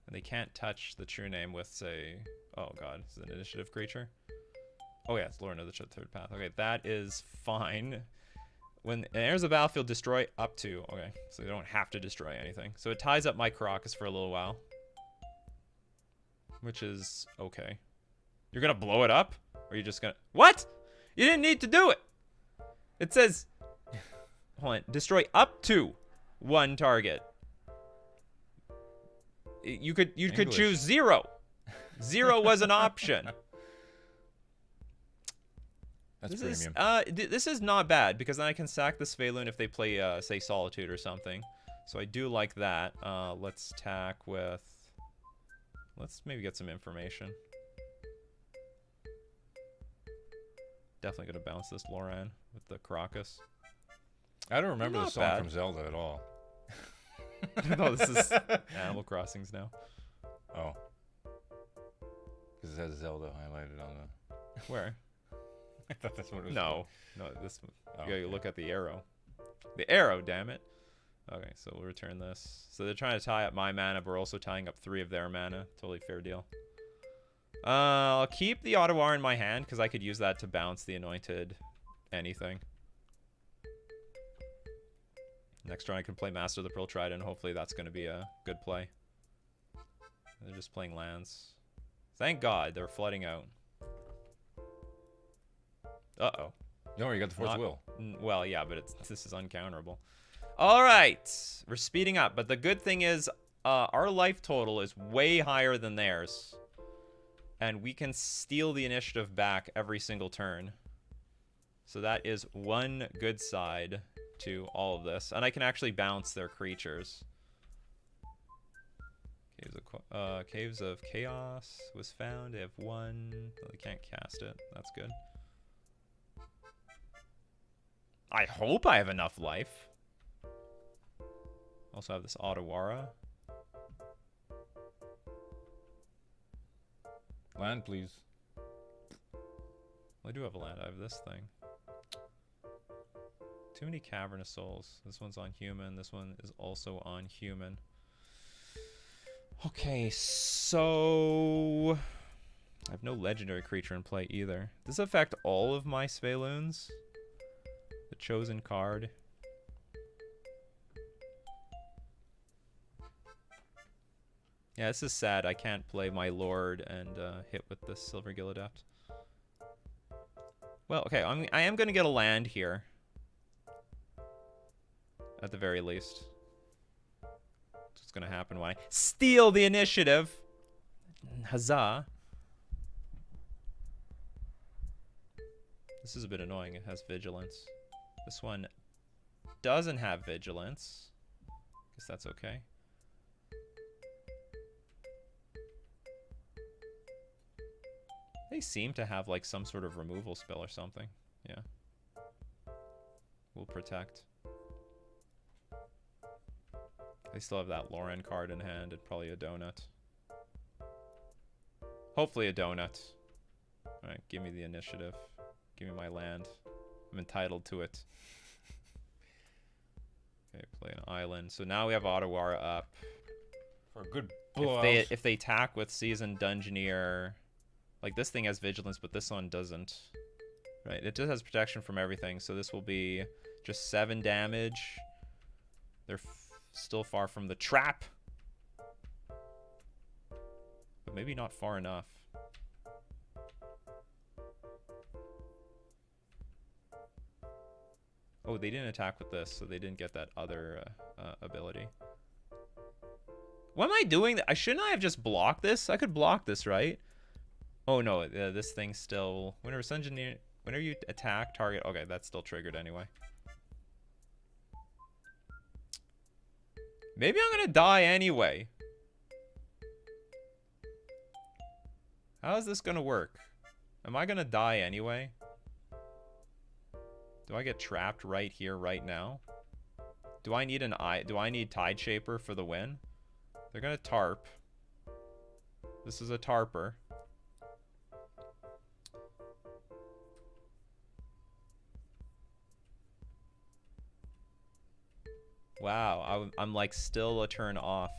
And they can't touch the true name with, say... Oh, God. Is it an initiative creature? Oh, yeah. It's Lorna of the Third Path. Okay, that is fine. When it enters the battlefield, destroy up to... Okay, so they don't have to destroy anything. So it ties up my Caracas for a little while. Which is okay. You're going to blow it up? Or are you just going to... What? You didn't need to do it! It says... Hold on. Destroy up to 1 target. You could choose 0. 0 was an option. That's this premium. This is not bad because then I can sack the Svyelun if they play say Solitude or something. So I do like that. Let's tack with... Let's maybe get some information. Definitely gonna bounce this Loran with the Caracas. I don't remember the Not song bad. from Zelda at all. No, this is Animal Crossings now. Oh. Because it has Zelda highlighted on the... Where? I thought that's what it was. No, this. Oh, You gotta okay. look at the arrow. The arrow, damn it. Okay, so we'll return this. So they're trying to tie up my mana, but we're also tying up 3 of their mana. Totally fair deal. I'll keep the Ottawa in my hand because I could use that to bounce the Anointed anything. Next turn I can play Master of the Pearl Trident. Hopefully that's going to be a good play. They're just playing lands. Thank God they're flooding out. Uh-oh. No, you got the Force Will. Well, yeah, but this is uncounterable. All right. We're speeding up. But the good thing is our life total is way higher than theirs. And we can steal the initiative back every single turn. So that is one good side to all of this. And I can actually bounce their creatures. Caves of Chaos was found. They have 1. They can't cast it. That's good. I hope I have enough life. Also have this Ottawara. Land, please. Well, I do have a land. I have this thing. Too many Cavernous Souls. This one's on human. This one is also on human. Okay, so... I have no legendary creature in play either. Does this affect all of my Svyluns? The chosen card. Yeah, this is sad. I can't play my Lord and hit with this Silver Gill Adept. Well, okay, I am going to get a land here. At the very least. That's what's going to happen when I steal the initiative. Huzzah. This is a bit annoying. It has vigilance. This one doesn't have vigilance. Guess that's okay. They seem to have like some sort of removal spell or something. Yeah. We'll protect. They still have that Lauren card in hand and probably a donut. Hopefully a donut. Alright, give me the initiative. Give me my land. I'm entitled to it. Okay, play an island. So now we have Ottawara up. For a good blowout. If they attack with Seasoned Dungeoneer... Like, this thing has vigilance, but this one doesn't. Right, it just has protection from everything, so this will be just 7 damage. They're still far from the trap. But maybe not far enough. Oh, they didn't attack with this, so they didn't get that other ability. What am I doing? Shouldn't I have just blocked this? I could block this, right? Oh no, this thing still... Whenever you attack, target... Okay, that's still triggered anyway. Maybe I'm gonna die anyway. How is this gonna work? Am I gonna die anyway? Do I get trapped right here, right now? Do I need Tide Shaper for the win? They're gonna tarp. This is a tarper. Wow, I'm like still a turn off.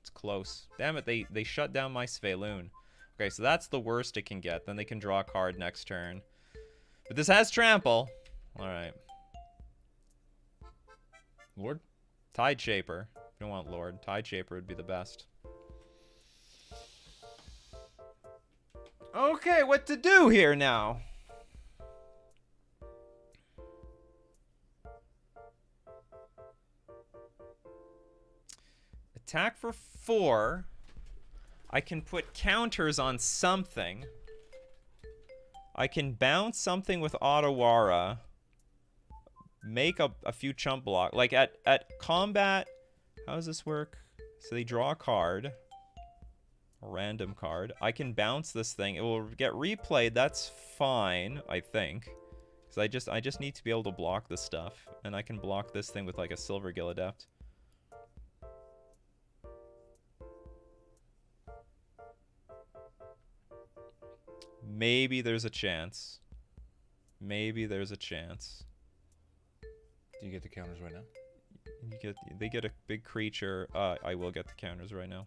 It's close. Damn it, they shut down my Svyelun. Okay, so that's the worst it can get. Then they can draw a card next turn. But this has trample. Alright. Lord? Tide Shaper. We don't want Lord. Tide Shaper would be the best. Okay, what to do here now? Attack for 4. I can put counters on something. I can bounce something with Ottawara. Make a few chump block. Like at combat, how does this work? So they draw a card. A random card. I can bounce this thing. It will get replayed. That's fine, I think. Because I just need to be able to block this stuff. And I can block this thing with like a Silver Gill Adept. Maybe there's a chance. Maybe there's a chance. Do you get the counters right now? They get a big creature. I will get the counters right now.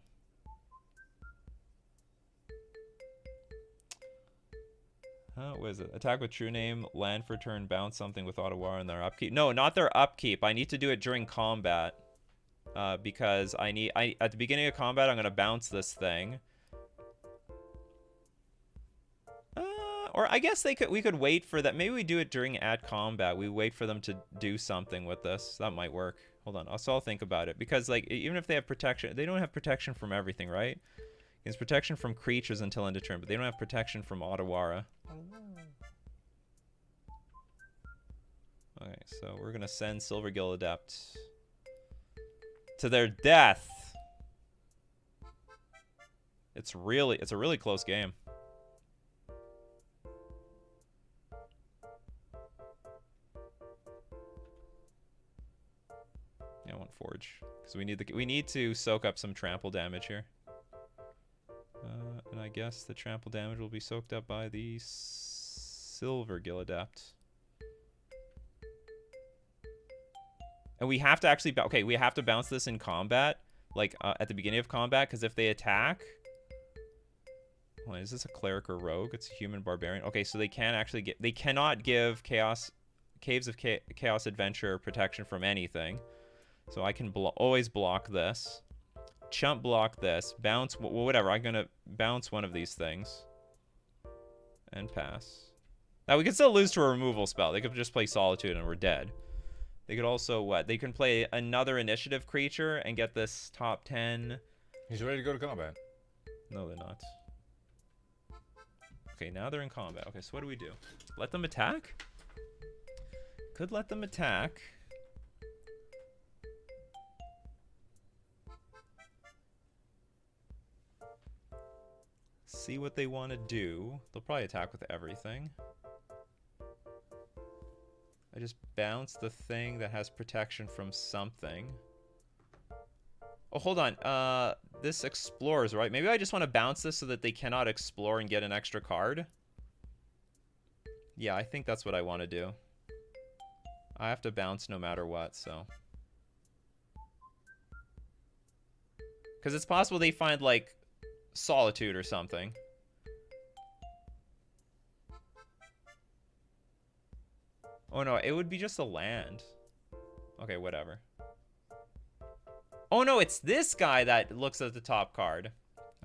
What is it? Attack with True Name, land for turn, bounce something with Ottawara and their upkeep. No, not their upkeep. I need to do it during combat. Because at the beginning of combat, I'm gonna bounce this thing. Or I guess we could wait for that. Maybe we do it during combat. We wait for them to do something with this. That might work. Hold on. I'll think about it. Because like even if they have protection, they don't have protection from everything, right? It's protection from creatures until end of turn, but they don't have protection from Ottawara. Okay, so we're gonna send Silver Gill Adept to their death. It's a really close game. I want Forge because we need to soak up some trample damage here. And I guess the trample damage will be soaked up by the Silver Gill Adept. And we have to actually we have to bounce this in combat, like at the beginning of combat, because if they attack, is this a cleric or rogue? It's a human barbarian. Okay, so they cannot give Caves of Chaos Adventure protection from anything. So I can always block this. chump block this, bounce, well, whatever. I'm gonna bounce one of these things and pass. Now we could still lose to a removal spell. They could just play Solitude and we're dead. They could also what? They can play another initiative creature and get this top 10. He's ready to go to combat. No, they're not. Okay, now they're in combat. Okay, so what do we do? Let them attack? Could let them attack. See what they want to do. They'll probably attack with everything. I just bounce the thing that has protection from something. Oh, hold on. This explores, right? Maybe I just want to bounce this so that they cannot explore and get an extra card. Yeah, I think that's what I want to do. I have to bounce no matter what, so. Because it's possible they find, like, Solitude or something. Oh, no, it would be just a land. Okay, whatever. Oh, no, it's this guy that looks at the top card.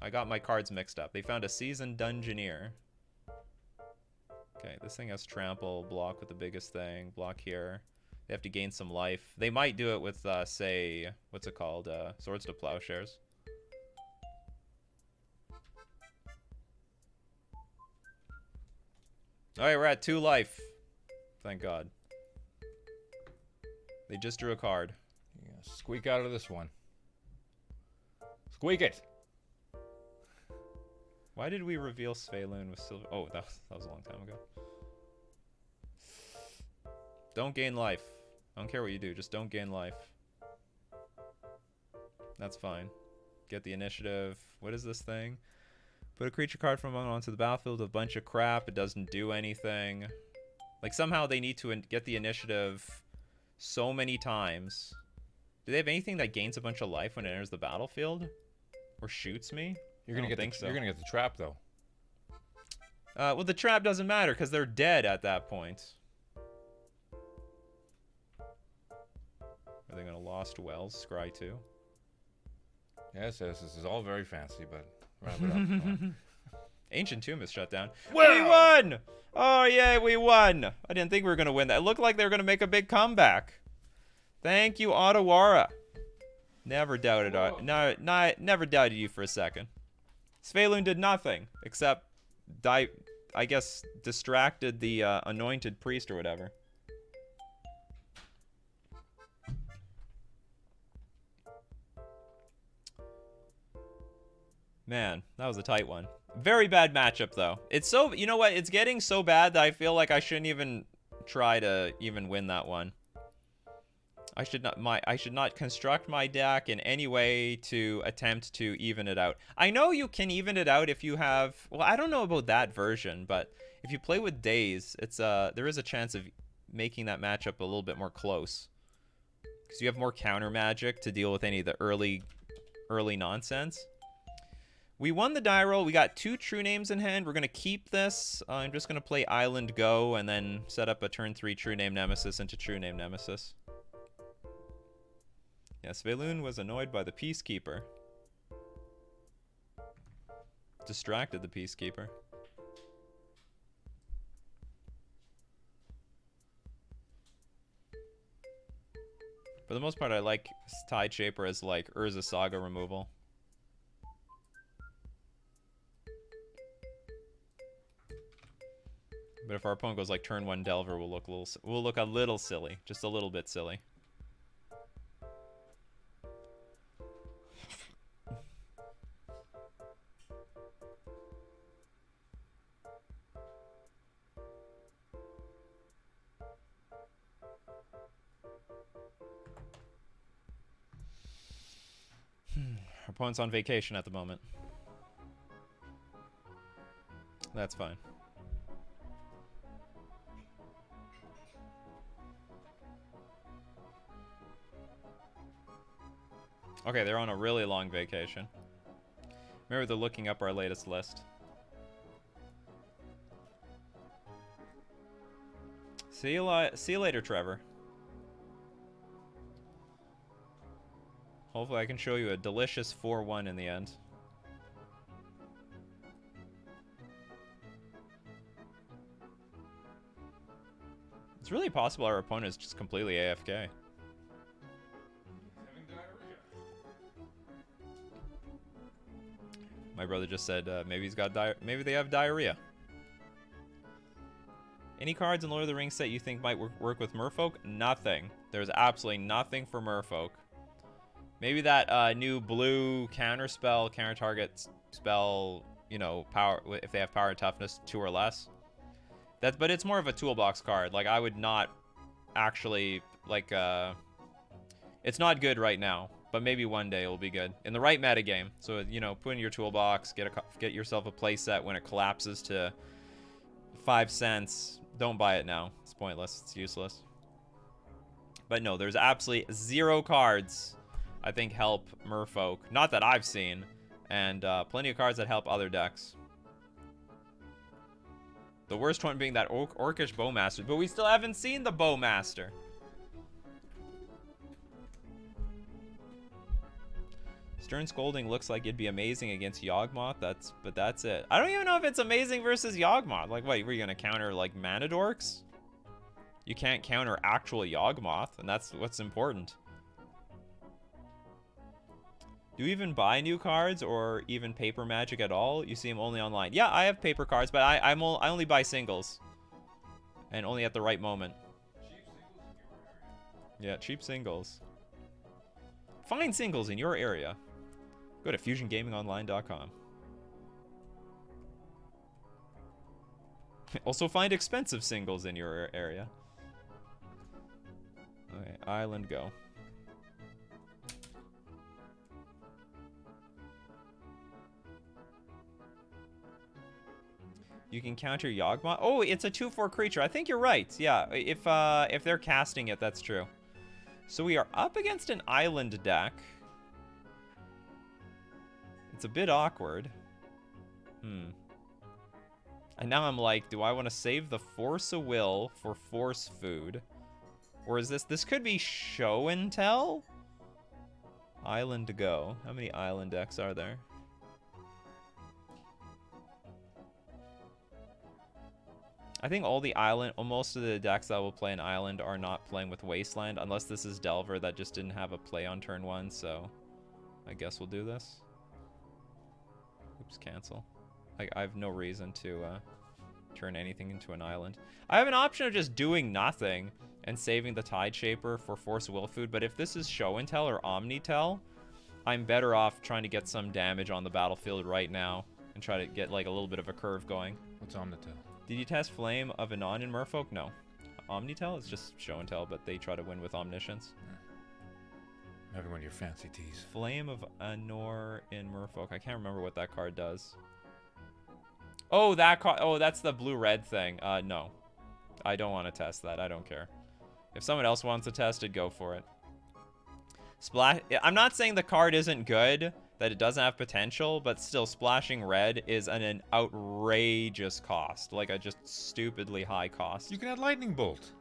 I got my cards mixed up. They found a Seasoned Dungeoneer. Okay, this thing has trample, block with the biggest thing, block here. They have to gain some life. They might do it with, say, what's it called? Swords to Plowshares. Alright, we're at 2 life. Thank God. They just drew a card. You gotta squeak out of this one. Squeak it! Why did we reveal Svyelun with silver? Oh, that was a long time ago. Don't gain life. I don't care what you do, just don't gain life. That's fine. Get the initiative. What is this thing? Put a creature card from onto the battlefield with a bunch of crap. It doesn't do anything. Like, somehow they need to get the initiative so many times. Do they have anything that gains a bunch of life when it enters the battlefield? Or shoots me? You're gonna get so. You're gonna get the trap though. Well, the trap doesn't matter because they're dead at that point. Are they gonna Lost Wells, Scry 2? Yes, this is all very fancy, but wrap it up. Come on. Ancient Tomb is shut down. Well! We won! Oh, yay, we won! I didn't think we were gonna win that. It looked like they were gonna make a big comeback. Thank you, Ottawara. Never doubted never doubted you for a second. Svyelun did nothing except I guess distracted the anointed priest or whatever. Man, that was a tight one. Very bad matchup though. It's so, you know what? It's getting so bad that I feel like I shouldn't even try to even win that one. I should not construct my deck in any way to attempt to even it out. I know you can even it out if you have, well, I don't know about that version, but if you play with Daze, it's there is a chance of making that matchup a little bit more close. Because you have more counter magic to deal with any of the early nonsense. We won the die roll. We got 2 true names in hand. We're going to keep this. I'm just going to play Island Go and then set up a turn 3 true name Nemesis into true name Nemesis. Yeah, Svyelun was annoyed by the Peacekeeper. Distracted the Peacekeeper. For the most part, I like Tide Shaper as like Urza Saga removal. But if our opponent goes like turn 1 Delver, we'll look a little silly, just a little bit silly. Our opponent's on vacation at the moment. That's fine. Okay, they're on a really long vacation. Remember, they're looking up our latest list. See you later, Trevor. Hopefully I can show you a delicious 4-1 in the end. It's really possible our opponent is just completely AFK. My brother just said maybe he's got maybe they have diarrhea. Any cards in Lord of the Rings set you think might work with Merfolk? Nothing. There's absolutely nothing for Merfolk. Maybe that new blue counter spell, counter target spell, you know, power if they have power and toughness 2 or less. But it's more of a toolbox card. Like I would not actually like it's not good right now, but maybe one day it'll be good in the right metagame. So, you know, put in your toolbox, get yourself a playset when it collapses to 5 cents. Don't buy it now. It's pointless. It's useless. But no, there's absolutely 0 cards I think help Merfolk. Not that I've seen. And plenty of cards that help other decks. The worst one being that Orcish Bowmaster. But we still haven't seen the Bowmaster. Stern Scolding looks like it'd be amazing against Yawgmoth. But that's it. I don't even know if it's amazing versus Yawgmoth. Like, wait, were you gonna counter like Mana Dorks? You can't counter actual Yawgmoth, and that's what's important. Do you even buy new cards or even paper Magic at all? You see them only online. Yeah, I have paper cards, but I only buy singles, and only at the right moment. Yeah, cheap singles. Find singles in your area. Go to FusionGamingOnline.com. Also find expensive singles in your area. Okay, Island go. You can counter Yawgmoth. Oh, it's a 2/4 creature. I think you're right. Yeah, if they're casting it, that's true. So we are up against an island deck. It's a bit awkward. And now I'm like, do I want to save the Force of Will for Force Food? Or is this could be Show and Tell? Island go. How many island decks are there? I think all the island, most of the decks that will play an island are not playing with Wasteland, unless this is Delver that just didn't have a play on turn 1, so I guess we'll do this. Oops, cancel. Like, I have no reason to turn anything into an island. I have an option of just doing nothing and saving the Tide Shaper for Force Will Food, but if this is Show and Tell or Omni-Tell, I'm better off trying to get some damage on the battlefield right now and try to get like a little bit of a curve going. What's Omni-Tell? Did you test Flame of Anon in Merfolk? No. Omni-Tell is just Show and Tell, but they try to win with Omniscience. Having one of your fancy teas. Flame of Anor in Merfolk. I can't remember what that card does. Oh, that card. Oh, that's the blue-red thing. No. I don't want to test that. I don't care. If someone else wants to test it, go for it. Splash. I'm not saying the card isn't good, that it doesn't have potential, but still, splashing red is an outrageous cost. Like a just stupidly high cost. You can add Lightning Bolt.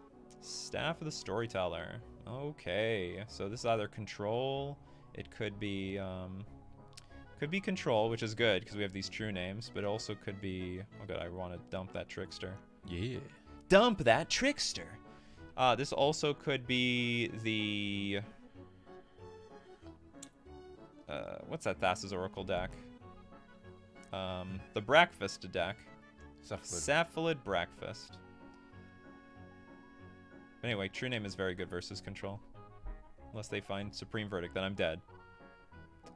Staff of the Storyteller. Okay, so this is either control. It could be control, which is good because we have these true names, but it also could be. Oh god, I want to dump that trickster. Yeah. Dump that trickster. This also could be the. What's that Thassa's Oracle deck? The Breakfast deck. Cephalid Breakfast. But anyway, True Name is very good versus Control. Unless they find Supreme Verdict, then I'm dead.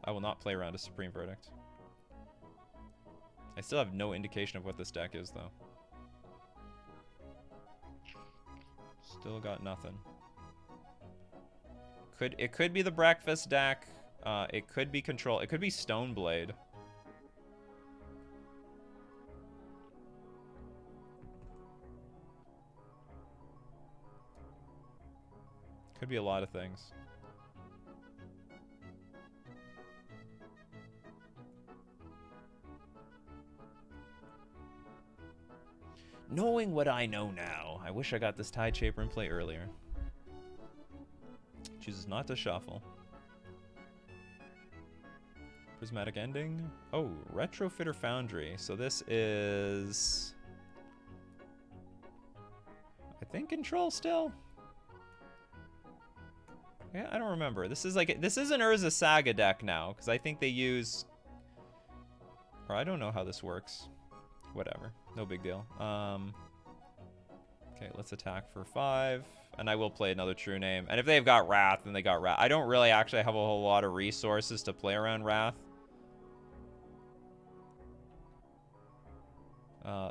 I will not play around a Supreme Verdict. I still have no indication of what this deck is, though. Still got nothing. It could be the Breakfast deck. It could be Control. It could be Stoneblade. Could be a lot of things. Knowing what I know now, I wish I got this Tide Shaper in play earlier. Chooses not to shuffle. Prismatic Ending. Oh, Retrofitter Foundry. So this is... I think Control still? Yeah, I don't remember. This is like... This is an Urza Saga deck now, because I think they use... Or I don't know how this works. Whatever. No big deal. Okay, let's attack for 5. And I will play another True Name. And if they've got Wrath, then they got Wrath. I don't really actually have a whole lot of resources to play around Wrath.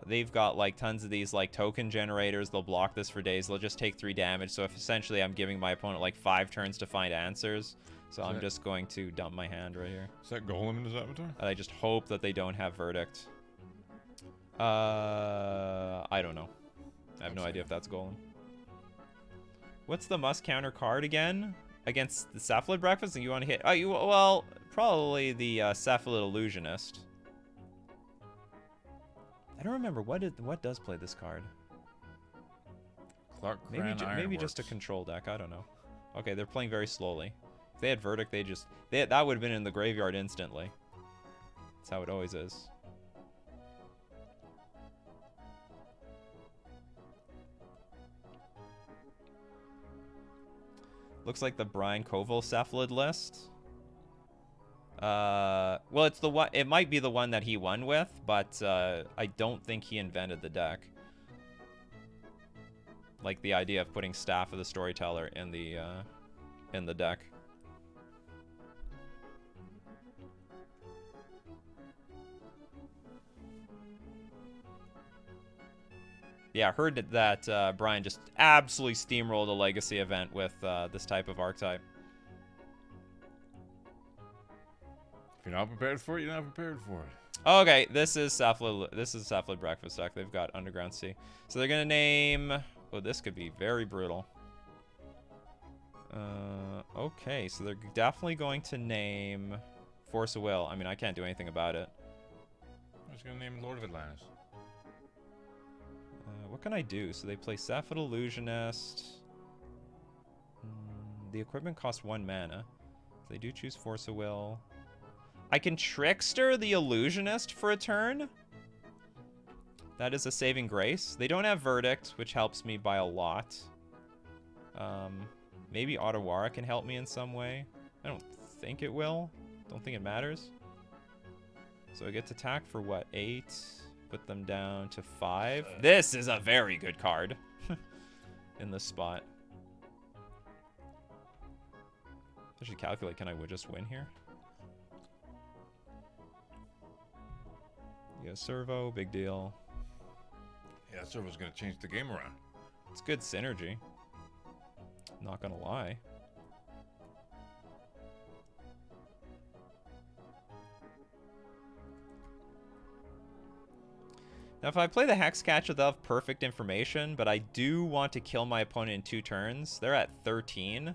They've got like tons of these like token generators. They'll block this for days. They'll just take 3 damage. So if essentially I'm giving my opponent like 5 turns to find answers. So I'm just going to dump my hand right here. Is that Golem in his avatar? And I just hope that they don't have Verdict. I don't know. I have no idea if that's Golem. What's the must counter card again? Against the Cephalid Breakfast? And you want to hit... Oh, well, probably the Cephalid Illusionist. I don't remember. What does play this card? Clark Maybe just a control deck. I don't know. Okay, they're playing very slowly. If they had Verdict, that would have been in the graveyard instantly. That's how it always is. Looks like the Brian Koval Cephalid list. Well, it's the one. It might be the one that he won with, but I don't think he invented the deck. Like the idea of putting Staff of the Storyteller in the deck. Yeah, I heard that Brian just absolutely steamrolled a Legacy event with this type of archetype. If you're not prepared for it, you're not prepared for it. Okay, this is Cephalid Breakfast deck. They've got Underground Sea. So they're gonna name... Oh, this could be very brutal. Okay, so they're definitely going to name Force of Will. I mean, I can't do anything about it. I'm just gonna name Lord of Atlantis. What can I do? So they play Cephalid Illusionist. The equipment costs 1 mana. So they do choose Force of Will. I can Trickster the Illusionist for a turn. That is a saving grace. They don't have Verdict, which helps me by a lot. Maybe Otawara can help me in some way. I don't think it will. Don't think it matters. So I get to attack for what? 8? Put them down to 5. This is a very good card in this spot. I should calculate, can I just win here? Yeah, Servo, big deal. Yeah, Servo's gonna change the game around. It's good synergy. Not gonna lie. Now, if I play the Hexcatcher, they'll have perfect information, but I do want to kill my opponent in 2 turns. They're at 13.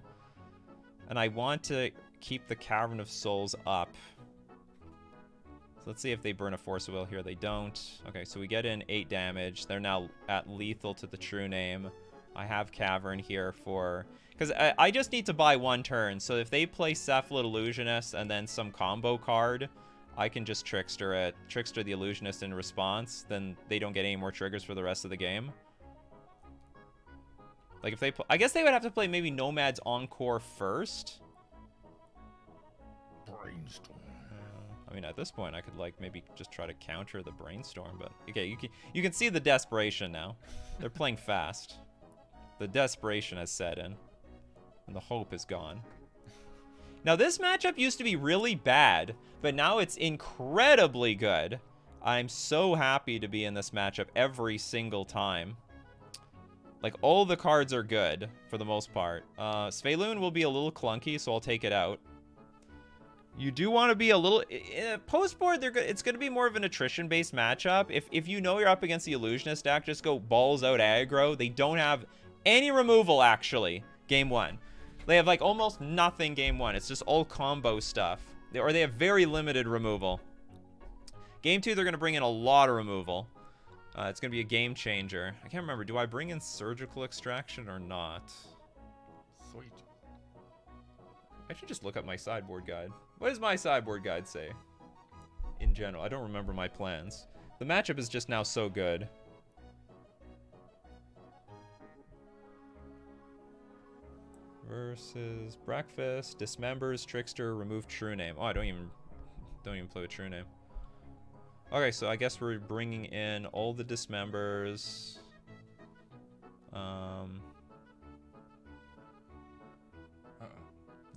And I want to keep the Cavern of Souls up. So let's see if they burn a Force of Will here. They don't. Okay, so we get in 8 damage. They're now at lethal to the True Name. I have Cavern here for... Because I just need to buy 1 turn. So if they play Cephalid Illusionist and then some combo card... I can just Trickster the Illusionist in response, then they don't get any more triggers for the rest of the game. Like if they I guess they would have to play maybe Nomad's Encore first. Brainstorm. I mean, at this point, I could like maybe just try to counter the Brainstorm, but okay, you can see the desperation now. They're playing fast. The desperation has set in, and the hope is gone. Now, this matchup used to be really bad, but now it's incredibly good. I'm so happy to be in this matchup every single time. Like, all the cards are good, for the most part. Svyelun will be a little clunky, so I'll take it out. You do want to be a little... Post-board, it's going to be more of an attrition-based matchup. If you know you're up against the Illusionist deck, just go balls out aggro. They don't have any removal, actually, game 1. They have, like, almost nothing game 1. It's just all combo stuff. Or they have very limited removal. Game 2, they're going to bring in a lot of removal. It's going to be a game changer. I can't remember. Do I bring in Surgical Extraction or not? Sweet. I should just look up my sideboard guide. What does my sideboard guide say? In general, I don't remember my plans. The matchup is just now so good. Versus Breakfast, Dismembers, Trickster, remove True Name. Oh, I don't even play with True Name. Okay, so I guess we're bringing in all the Dismembers.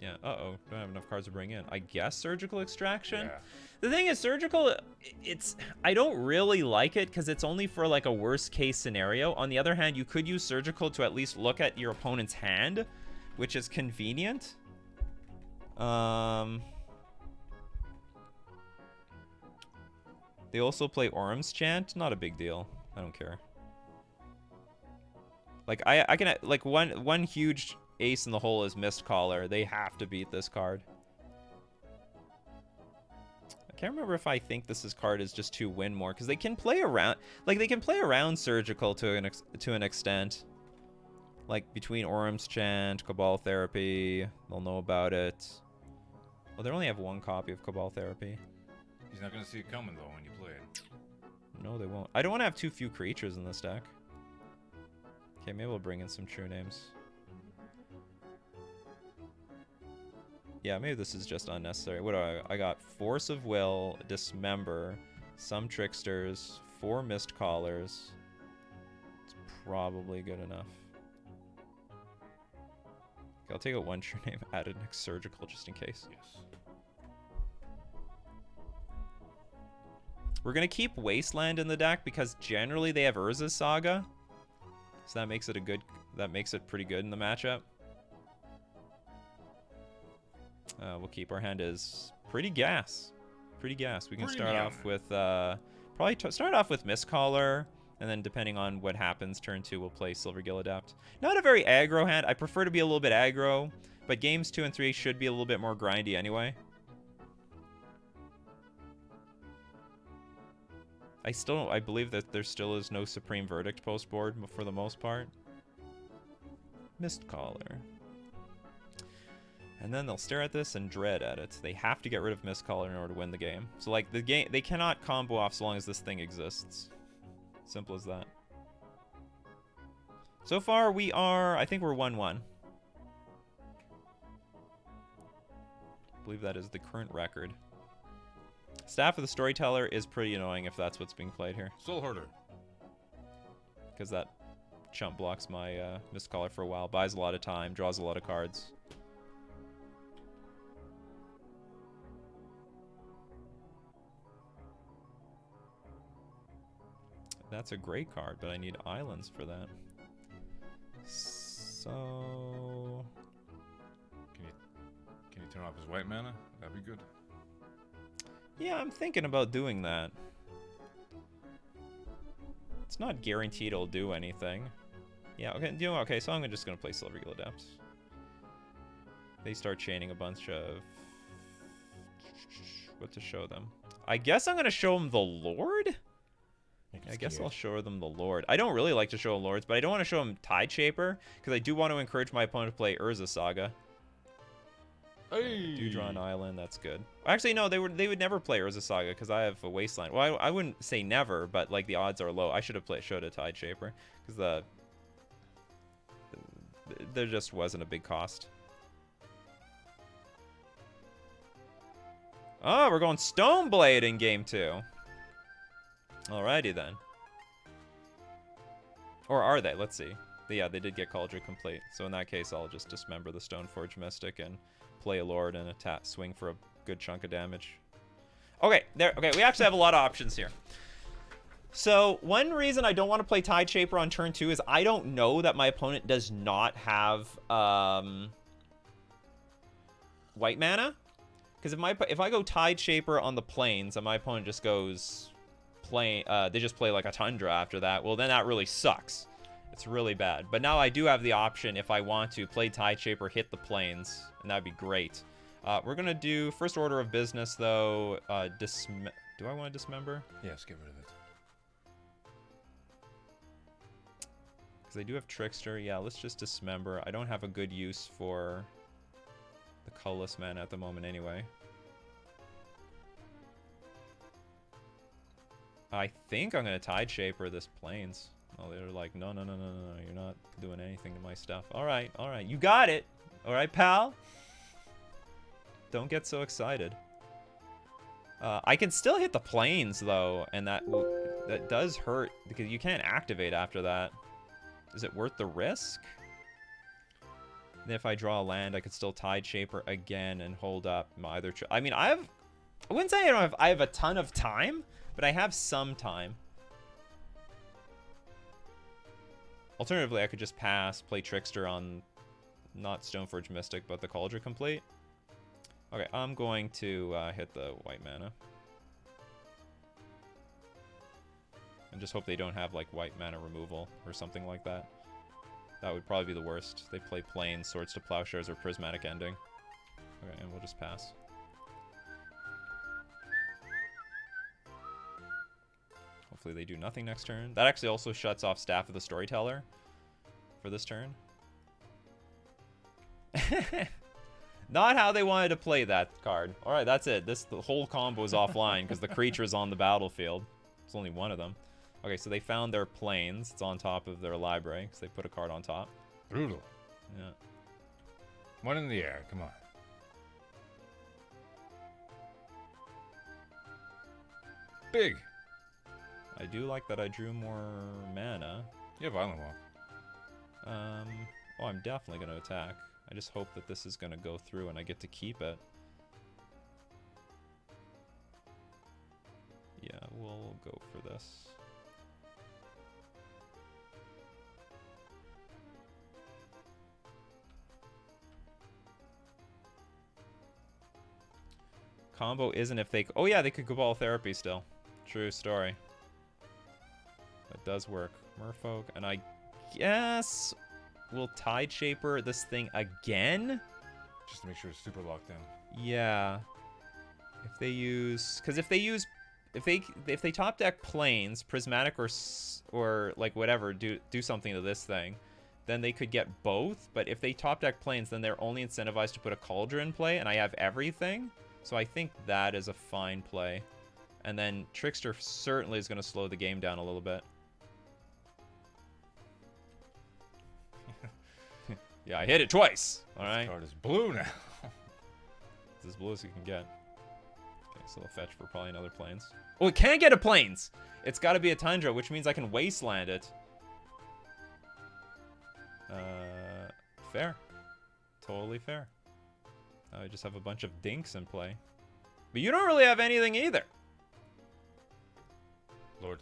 Yeah, don't have enough cards to bring in. I guess Surgical Extraction? Yeah. The thing is, Surgical, I don't really like it because it's only for like a worst case scenario. On the other hand, you could use Surgical to at least look at your opponent's hand, which is convenient. They also play Orm's Chant. Not a big deal. I don't care. Like, I can, like, one huge ace in the hole is Mist Caller. They have to beat this card. I can't remember if I think this card is just to win more, because they can play around, like, they can play around Surgical to an extent. Like, between Orm's Chant, Cabal Therapy, they'll know about it. Well, they only have one copy of Cabal Therapy. He's not going to see it coming, though, when you play it. No, they won't. I don't want to have too few creatures in this deck. Okay, maybe we'll bring in some True Names. Yeah, maybe this is just unnecessary. What do I got? Force of Will, Dismember, some Tricksters, 4 Mist Callers. It's probably good enough. Okay, I'll take out 1 True Name, add a next Surgical just in case. Yes. We're gonna keep Wasteland in the deck because generally they have Urza's Saga. So that makes it pretty good in the matchup. We'll keep. Our hand is pretty gas. Pretty gas. We can start off with probably start off with Mistcaller, and then depending on what happens, turn 2 we'll play Silvergill Adapt. Not a very aggro hand. I prefer to be a little bit aggro, but games 2 and 3 should be a little bit more grindy anyway. I believe that there still is no Supreme Verdict post board for the most part. Mistcaller. And then they'll stare at this and dread at it. They have to get rid of Mistcaller in order to win the game. So like the game, they cannot combo off so long as this thing exists. Simple as that. So far I think we're 1-1. I believe that is the current record. Staff of the Storyteller is pretty annoying if that's what's being played here. Soul Hoarder. Because that chump blocks my Mistcaller for a while, buys a lot of time, draws a lot of cards. That's a great card, but I need islands for that. So... Can you turn off his white mana? That'd be good. Yeah, I'm thinking about doing that. It's not guaranteed it'll do anything. Yeah, okay, so I'm just gonna play Silvergill Adapt. They start chaining a bunch of... What to show them? I guess I'm gonna show them the Lord? I guess I'll show them the Lord. I don't really like to show Lords, but I don't want to show them Tide Shaper, because I do want to encourage my opponent to play Urza Saga. Hey. Do draw an island, that's good. Actually, no, they would never play Urza Saga because I have a Wasteland. Well, I wouldn't say never, but like the odds are low. I should have showed a Tide Shaper because there just wasn't a big cost. Oh, we're going Stoneblade in game 2. Alrighty then. Or are they? Let's see. Yeah, they did get Cauldron complete. So in that case, I'll just dismember the Stoneforge Mystic and play a Lord and swing for a good chunk of damage. Okay, okay, we actually have a lot of options here. So one reason I don't want to play Tide Shaper on turn 2 is I don't know that my opponent does not have white mana. Because if I go Tide Shaper on the plains and my opponent just goes they just play like a Tundra after that, well then that really sucks. It's really bad. But now I do have the option if I want to play Tide Shaper, hit the plains, and that'd be great. We're gonna do first order of business though. Do I want to dismember? Yes, get rid of it. Because I do have Trickster. Yeah, let's just dismember. I don't have a good use for the colorless mana at the moment anyway. I think I'm gonna Tide Shaper this Plains. Oh, they're like, no, no, no, no, no, no, you're not doing anything to my stuff. All right, you got it. All right, pal. Don't get so excited. I can still hit the Plains though, and that does hurt because you can't activate after that. Is it worth the risk? And if I draw a land, I could still Tide Shaper again and hold up my other. I mean, I wouldn't say I have a ton of time, but I have some time. Alternatively, I could just pass, play Trickster on not Stoneforge Mystic, but the Cauldron Complete. Okay, I'm going to hit the white mana. And just hope they don't have, like, white mana removal or something like that. That would probably be the worst. They play Plains, Swords to Plowshares, or Prismatic Ending. Okay, and we'll just pass. Hopefully they do nothing next turn. That actually also shuts off Staff of the Storyteller for this turn. Not how they wanted to play that card. All right, that's it. The whole combo is offline because the creature is on the battlefield. It's only one of them. Okay, so they found their Plains. It's on top of their library because they put a card on top. Brutal. Yeah. One in the air. Come on. Big. I do like that I drew more mana. You have Island Walk. Oh, I'm definitely going to attack. I just hope that this is going to go through and I get to keep it. Yeah, we'll go for this. Combo isn't if they... Oh yeah, they could Cabal Therapy still. True story. That does work. Merfolk, and I guess we'll Tide Shaper this thing again? Just to make sure it's super locked down. Yeah. If they use... Because if they top deck Plains, Prismatic or like whatever, do something to this thing, then they could get both. But if they top deck Plains, then they're only incentivized to put a Cauldron in play, and I have everything. So I think that is a fine play. And then Trickster certainly is going to slow the game down a little bit. Yeah, I hit it twice. All right. This card is blue now. It's as blue as you can get. Okay, so they'll fetch for probably another Plains. Oh, it can't get a Plains. It's got to be a Tundra, which means I can Wasteland it. Fair. Totally fair. I just have a bunch of dinks in play. But you don't really have anything either. Lord.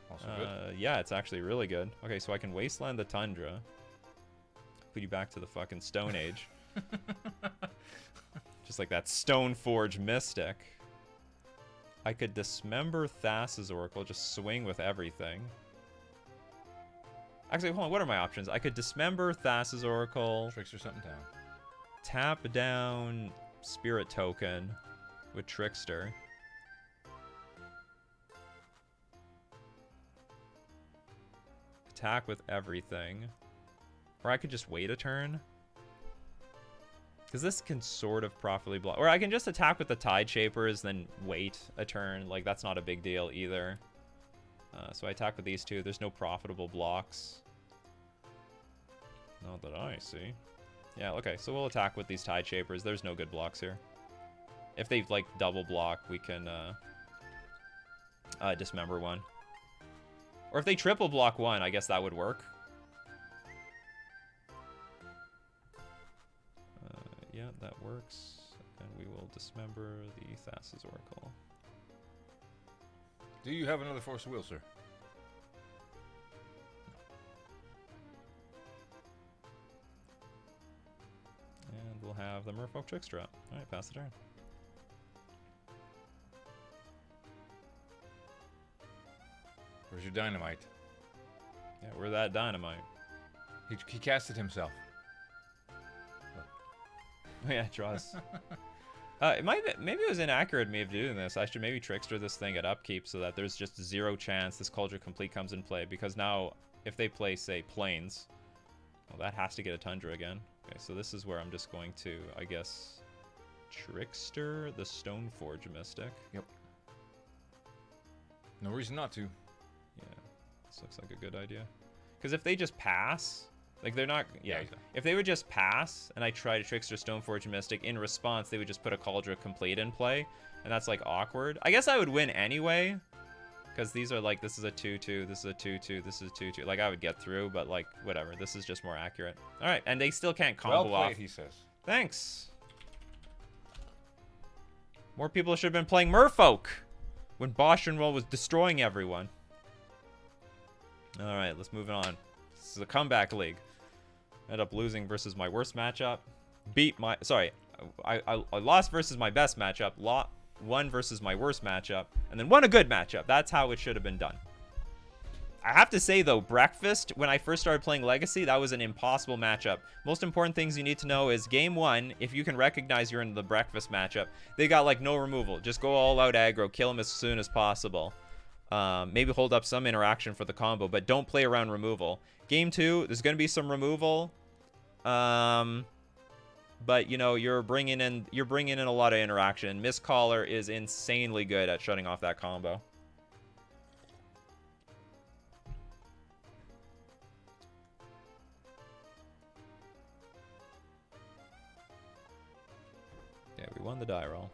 Also good. Yeah, it's actually really good. Okay, so I can Wasteland the Tundra. Put you back to the fucking Stone Age. Just like that Stoneforge Mystic. I could Dismember Thassa's Oracle, just swing with everything. Actually, hold on, what are my options? I could Dismember Thassa's Oracle. Trickster something down. Tap down Spirit Token with Trickster. Attack with everything. Or I could just wait a turn. Because this can sort of properly block. Or I can just attack with the Tide Shapers, then wait a turn. Like, that's not a big deal either. So I attack with these two. There's no profitable blocks. Not that I see. Yeah, okay, so we'll attack with these Tide Shapers. There's no good blocks here. If they, like, double block, we can Dismember one. Or if they triple block one, I guess that would work. Yeah, that works. And we will Dismember the Thassa's Oracle. Do you have another Force of Will, sir? And we'll have the Merfolk Trickster up. Alright, pass the turn. Where's your dynamite? Yeah, we're that dynamite. He casted himself. Yeah, draws. Maybe it was inaccurate of me of doing this. I should maybe Trickster this thing at upkeep so that there's just zero chance this Cauldron Complete comes in play. Because now, if they play, say, Plains, well, that has to get a Tundra again. Okay, so this is where I'm just going to, I guess, Trickster the Stoneforge Mystic. Yep. No reason not to. Yeah, this looks like a good idea. Because if they just pass, like they're not, yeah. exactly. If they would just pass and I try to Trickster, Stoneforge, Mystic, in response, they would just put a Cauldron Complete in play. And that's like awkward. I guess I would win anyway. Because these are like, this is a 2-2, this is a 2-2, this is a 2-2. Like I would get through, but like whatever. This is just more accurate. All right, and they still can't combo Well played, off. he says. Thanks. More people should have been playing Merfolk when Boschenroll was destroying everyone. All right, let's move on. This is a comeback league. Ended up losing versus my worst matchup. I lost versus my best matchup. Won versus my worst matchup. And then won a good matchup. That's how it should have been done. I have to say, though, Breakfast, when I first started playing Legacy, that was an impossible matchup. Most important things you need to know is game 1, if you can recognize you're in the Breakfast matchup, they got, like, no removal. Just go all out aggro, kill them as soon as possible. Maybe hold up some interaction for the combo, but don't play around removal. Game 2, there's going to be some removal. But, you know, you're bringing in a lot of interaction. Mistcaller is insanely good at shutting off that combo. Yeah, we won the die roll.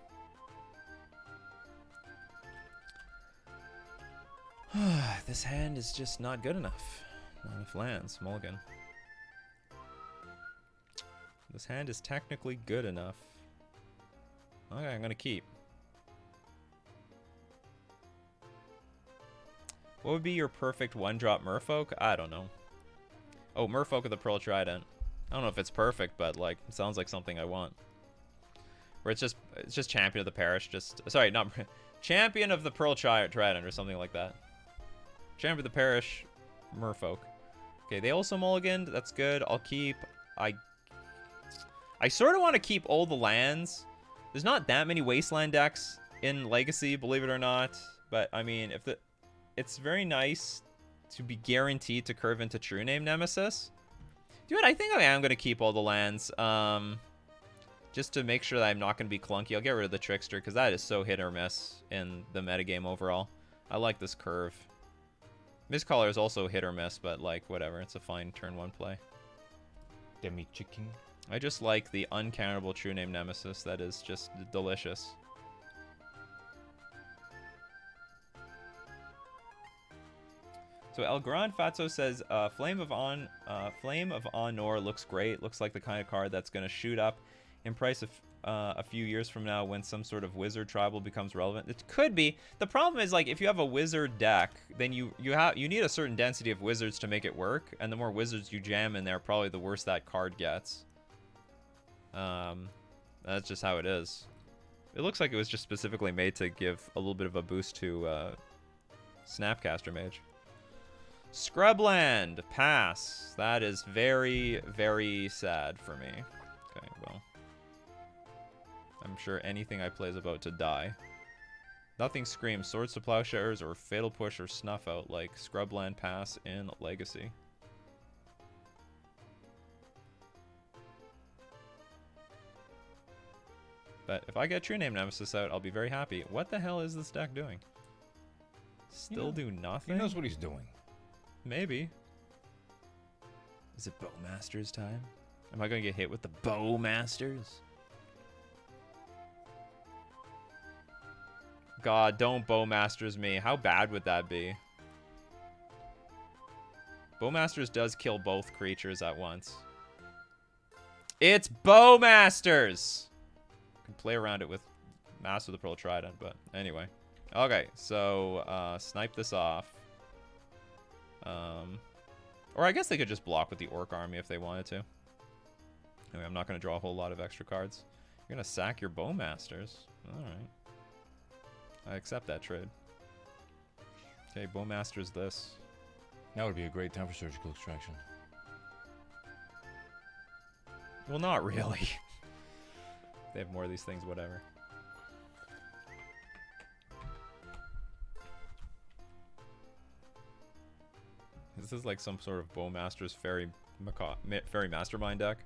This hand is just not good enough. Not enough lands. Mulligan. This hand is technically good enough. Okay, I'm gonna keep. What would be your perfect one-drop Merfolk? I don't know. Oh, Merfolk of the Pearl Trident. I don't know if it's perfect, but like, it sounds like something I want. Where it's just Champion of the Parish, sorry, not Champion of the Pearl Trident or something like that. Champion of the Parish, Merfolk. Okay, they also mulliganed. That's good. I'll keep. I sort of want to keep all the lands. There's not that many Wasteland decks in Legacy, believe it or not. But I mean, it's very nice to be guaranteed to curve into True Name Nemesis. Dude, I think I am going to keep all the lands. Just to make sure that I'm not going to be clunky. I'll get rid of the Trickster because that is so hit or miss in the metagame overall. I like this curve. Mistcaller is also hit or miss, but like whatever. It's a fine turn 1 play. Demi chicken. I just like the uncountable True Name Nemesis. That is just delicious. So El Gran Fatso says, Flame of Honor looks great. Looks like the kind of card that's going to shoot up in price a few years from now when some sort of wizard tribal becomes relevant. It could be. The problem is, like, if you have a wizard deck, then you need a certain density of wizards to make it work, and the more wizards you jam in there, probably the worse that card gets. That's just how it is. It looks like it was just specifically made to give a little bit of a boost to Snapcaster Mage. Scrubland, pass. That is very, very sad for me. Okay, well. I'm sure anything I play is about to die. Nothing screams Swords to Plowshares or Fatal Push or Snuff Out like Scrubland pass in Legacy. But if I get True Name Nemesis out, I'll be very happy. What the hell is this deck doing? Still do nothing? He knows what he's doing. Maybe. Is it Bowmasters time? Am I going to get hit with the Bowmasters? God, don't Bowmasters me. How bad would that be? Bowmasters does kill both creatures at once. It's Bowmasters! Can play around it with Master of the Pearl Trident, but anyway. Okay, so snipe this off. Or I guess they could just block with the Orc Army if they wanted to. Anyway, I'm not going to draw a whole lot of extra cards. You're going to sack your Bowmasters. Alright. I accept that trade. Okay, Bowmasters this. That would be a great time for surgical extraction. Well, not really. They have more of these things, whatever. This is like some sort of Bowmasters Fairy Mastermind deck.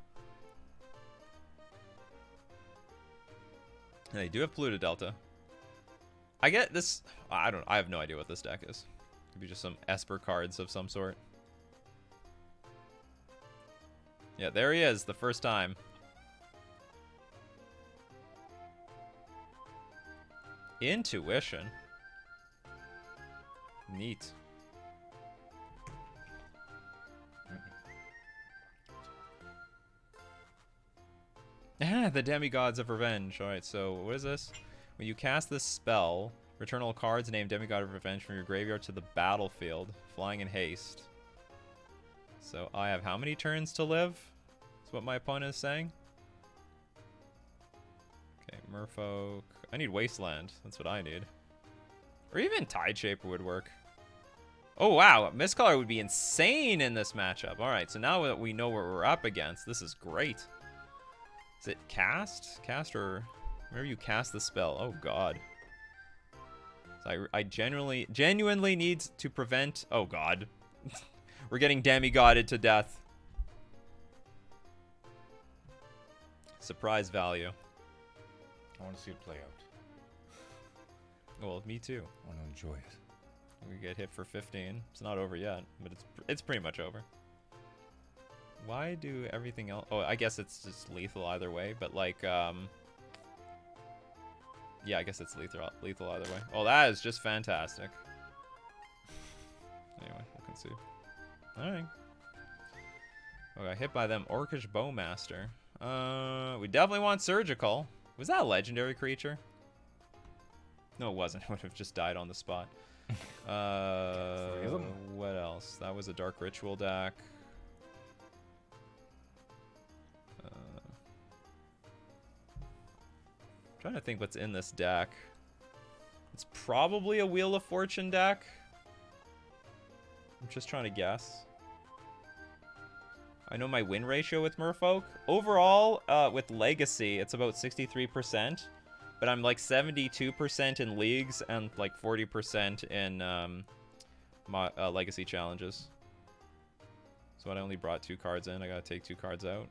And they do have Polluted Delta. I get this. I have no idea what this deck is. Could be just some Esper cards of some sort. Yeah, there he is, the first time. Intuition. Neat. The Demigods of Revenge. Alright, so what is this? When you cast this spell, return all cards named Demigod of Revenge from your graveyard to the battlefield, flying in haste. So I have how many turns to live? That's what my opponent is saying. Okay, Merfolk. I need Wasteland. That's what I need. Or even Tideshaper would work. Oh, wow. Mistcaller would be insane in this matchup. Alright, so now that we know what we're up against, this is great. Is it cast? Cast or... Whenever you cast the spell. Oh, God. So I genuinely need to prevent... Oh, God. We're getting demigodded to death. Surprise value. I want to see it play out. Well, me too. I want to enjoy it. We get hit for 15. It's not over yet, but it's pretty much over. Why do everything else... Oh, I guess it's just lethal either way, but like, yeah, I guess it's lethal either way. Oh, that is just fantastic. Anyway, we can see. Alright. Oh, got hit by them Orcish Bowmaster. We definitely want Surgical. Was that a legendary creature? No, it wasn't. It would have just died on the spot. What else? That was a Dark Ritual deck. Trying to think what's in this deck. It's probably a Wheel of Fortune deck. I'm just trying to guess. I know my win ratio with Merfolk. Overall, with Legacy, it's about 63%. But I'm like 72% in leagues and like 40% in my Legacy challenges. So I only brought 2 cards in. I gotta take 2 cards out.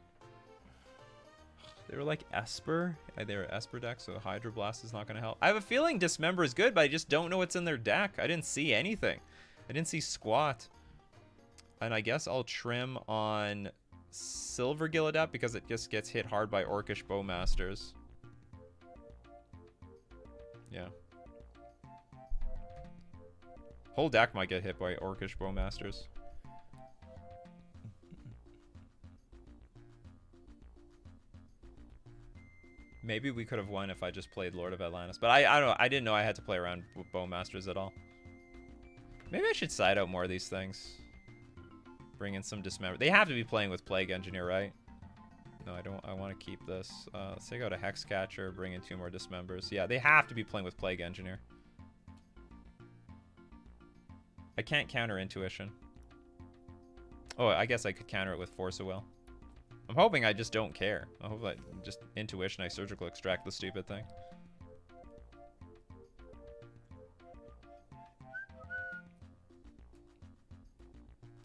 They were like Esper. Yeah, they were Esper deck, so Hydroblast is not going to help. I have a feeling Dismember is good, but I just don't know what's in their deck. I didn't see anything. I didn't see squat. And I guess I'll trim on Silver Gilladept because it just gets hit hard by Orcish Bowmasters. Yeah. Whole deck might get hit by Orcish Bowmasters. Maybe we could have won if I just played Lord of Atlantis. But I don't know. I didn't know I had to play around with Bowmasters at all. Maybe I should side out more of these things. Bring in some Dismember. They have to be playing with Plague Engineer, right? No, I don't. I want to keep this. Let's say go to Hexcatcher, bring in 2 more Dismembers. Yeah, they have to be playing with Plague Engineer. I can't counter Intuition. Oh, I guess I could counter it with Force of Will. I'm hoping I just don't care. I hope that just Intuition, I Surgical Extract the stupid thing.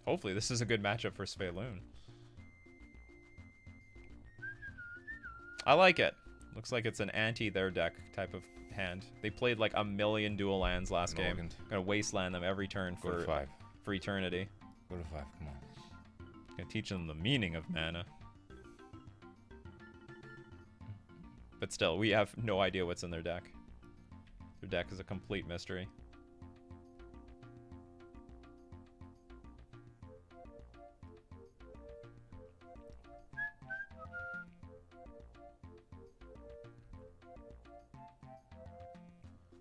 Hopefully this is a good matchup for Svyelun. I like it. Looks like it's an anti-their deck type of hand. They played like a million dual lands last game. Gonna wasteland them every turn for eternity. Go to 5, come on. Gonna teach them the meaning of mana. But still, we have no idea what's in their deck. Their deck is a complete mystery.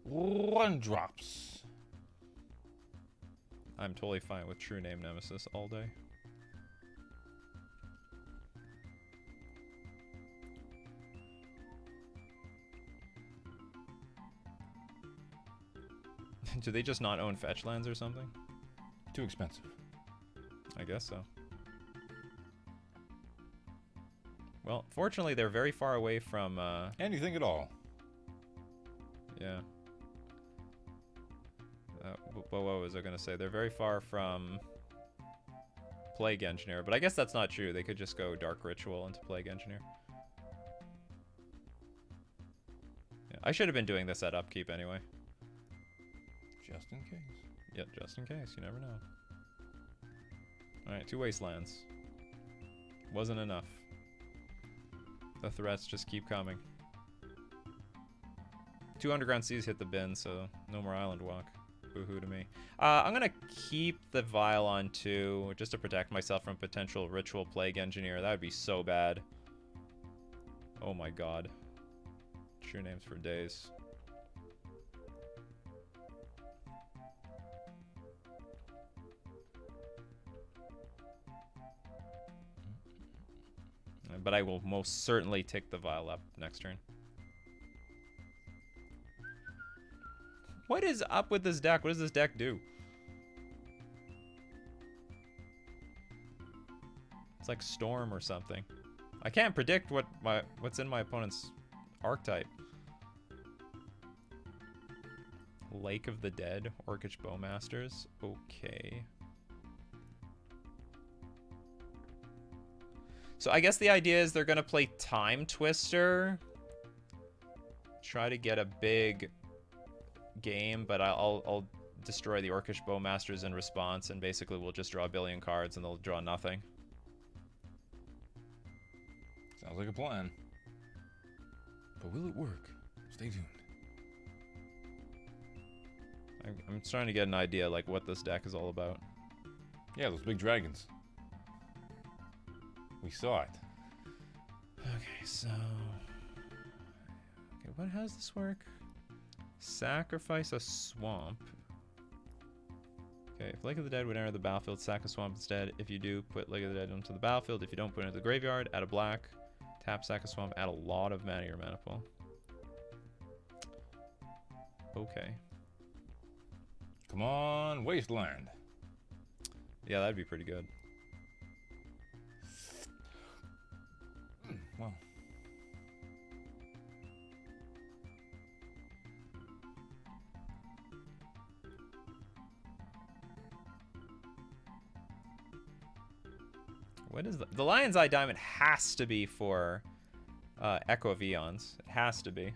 One drops. I'm totally fine with True Name Nemesis all day. Do they just not own fetch lands or something? Too expensive. I guess so. Well, fortunately, they're very far away from... Anything at all. Yeah. What was I going to say? They're very far from Plague Engineer, but I guess that's not true. They could just go Dark Ritual into Plague Engineer. Yeah, I should have been doing this at upkeep anyway. Just in case. Yeah, just in case. You never know. Alright, 2 wastelands. Wasn't enough. The threats just keep coming. 2 underground seas hit the bin, so no more island walk. Boo-hoo to me. I'm gonna keep the vial on 2, just to protect myself from potential ritual plague engineer. That would be so bad. Oh my god. True names for days. But I will most certainly tick the vial up next turn. What is up with this deck? What does this deck do? It's like Storm or something. I can't predict what's in my opponent's archetype. Lake of the Dead, Orcish Bowmasters. Okay. So I guess the idea is they're gonna play Time Twister. Try to get a big game, but I'll destroy the Orcish Bowmasters in response, and basically we'll just draw a billion cards and they'll draw nothing. Sounds like a plan. But will it work? Stay tuned. I'm trying to get an idea like what this deck is all about. Yeah, those big dragons. We saw it. Okay, so... Okay, how does this work? Sacrifice a swamp. Okay, if Lake of the Dead would enter the battlefield, sack a swamp instead. If you do, put Lake of the Dead onto the battlefield. If you don't, put it into the graveyard, add a black. Tap, sack a swamp, add a lot of mana to your mana pool. Okay. Come on, Wasteland. Yeah, that'd be pretty good. Well. What is the Lion's Eye Diamond has to be for Echo of Eons. It has to be.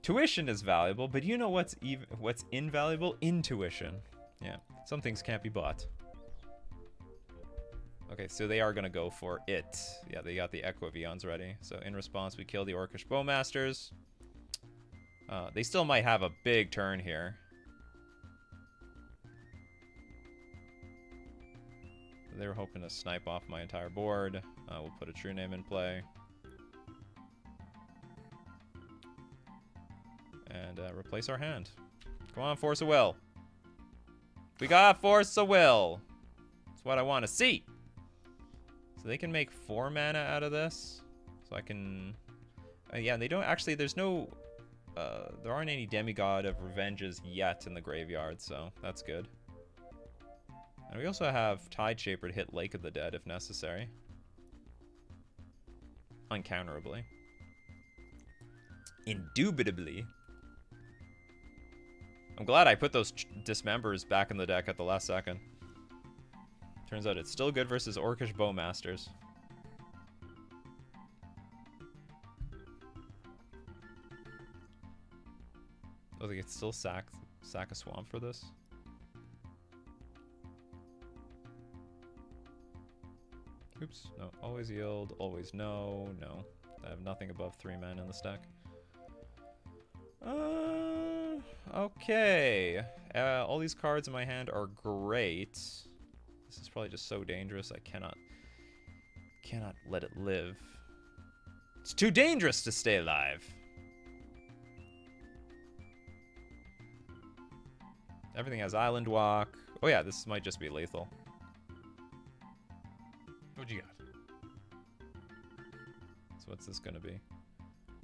Tuition is valuable, but you know what's invaluable? Intuition. Yeah, some things can't be bought. Okay, so they are gonna go for it. Yeah, they got the Echo of Eons ready. So in response, we kill the Orcish Bowmasters. They still might have a big turn here. They were hoping to snipe off my entire board. We'll put a true name in play. And replace our hand. Come on, Force of Will. We got Force of Will. That's what I want to see. So they can make 4 mana out of this. So I can... yeah, they don't actually... There's no... there aren't any Demigod of Revenges yet in the graveyard, so that's good. And we also have Tide Shaper to hit Lake of the Dead if necessary. Uncounterably. Indubitably. I'm glad I put those Dismembers back in the deck at the last second. Turns out it's still good versus Orcish Bowmasters. Oh, they could still sack a swamp for this? Oops, no. Always yield, always no, no. I have nothing above 3 men in this deck. Okay. All these cards in my hand are great. This is probably just so dangerous, I cannot let it live. It's too dangerous to stay alive. Everything has Island Walk. Oh yeah, this might just be lethal. What you got? So what's this gonna be?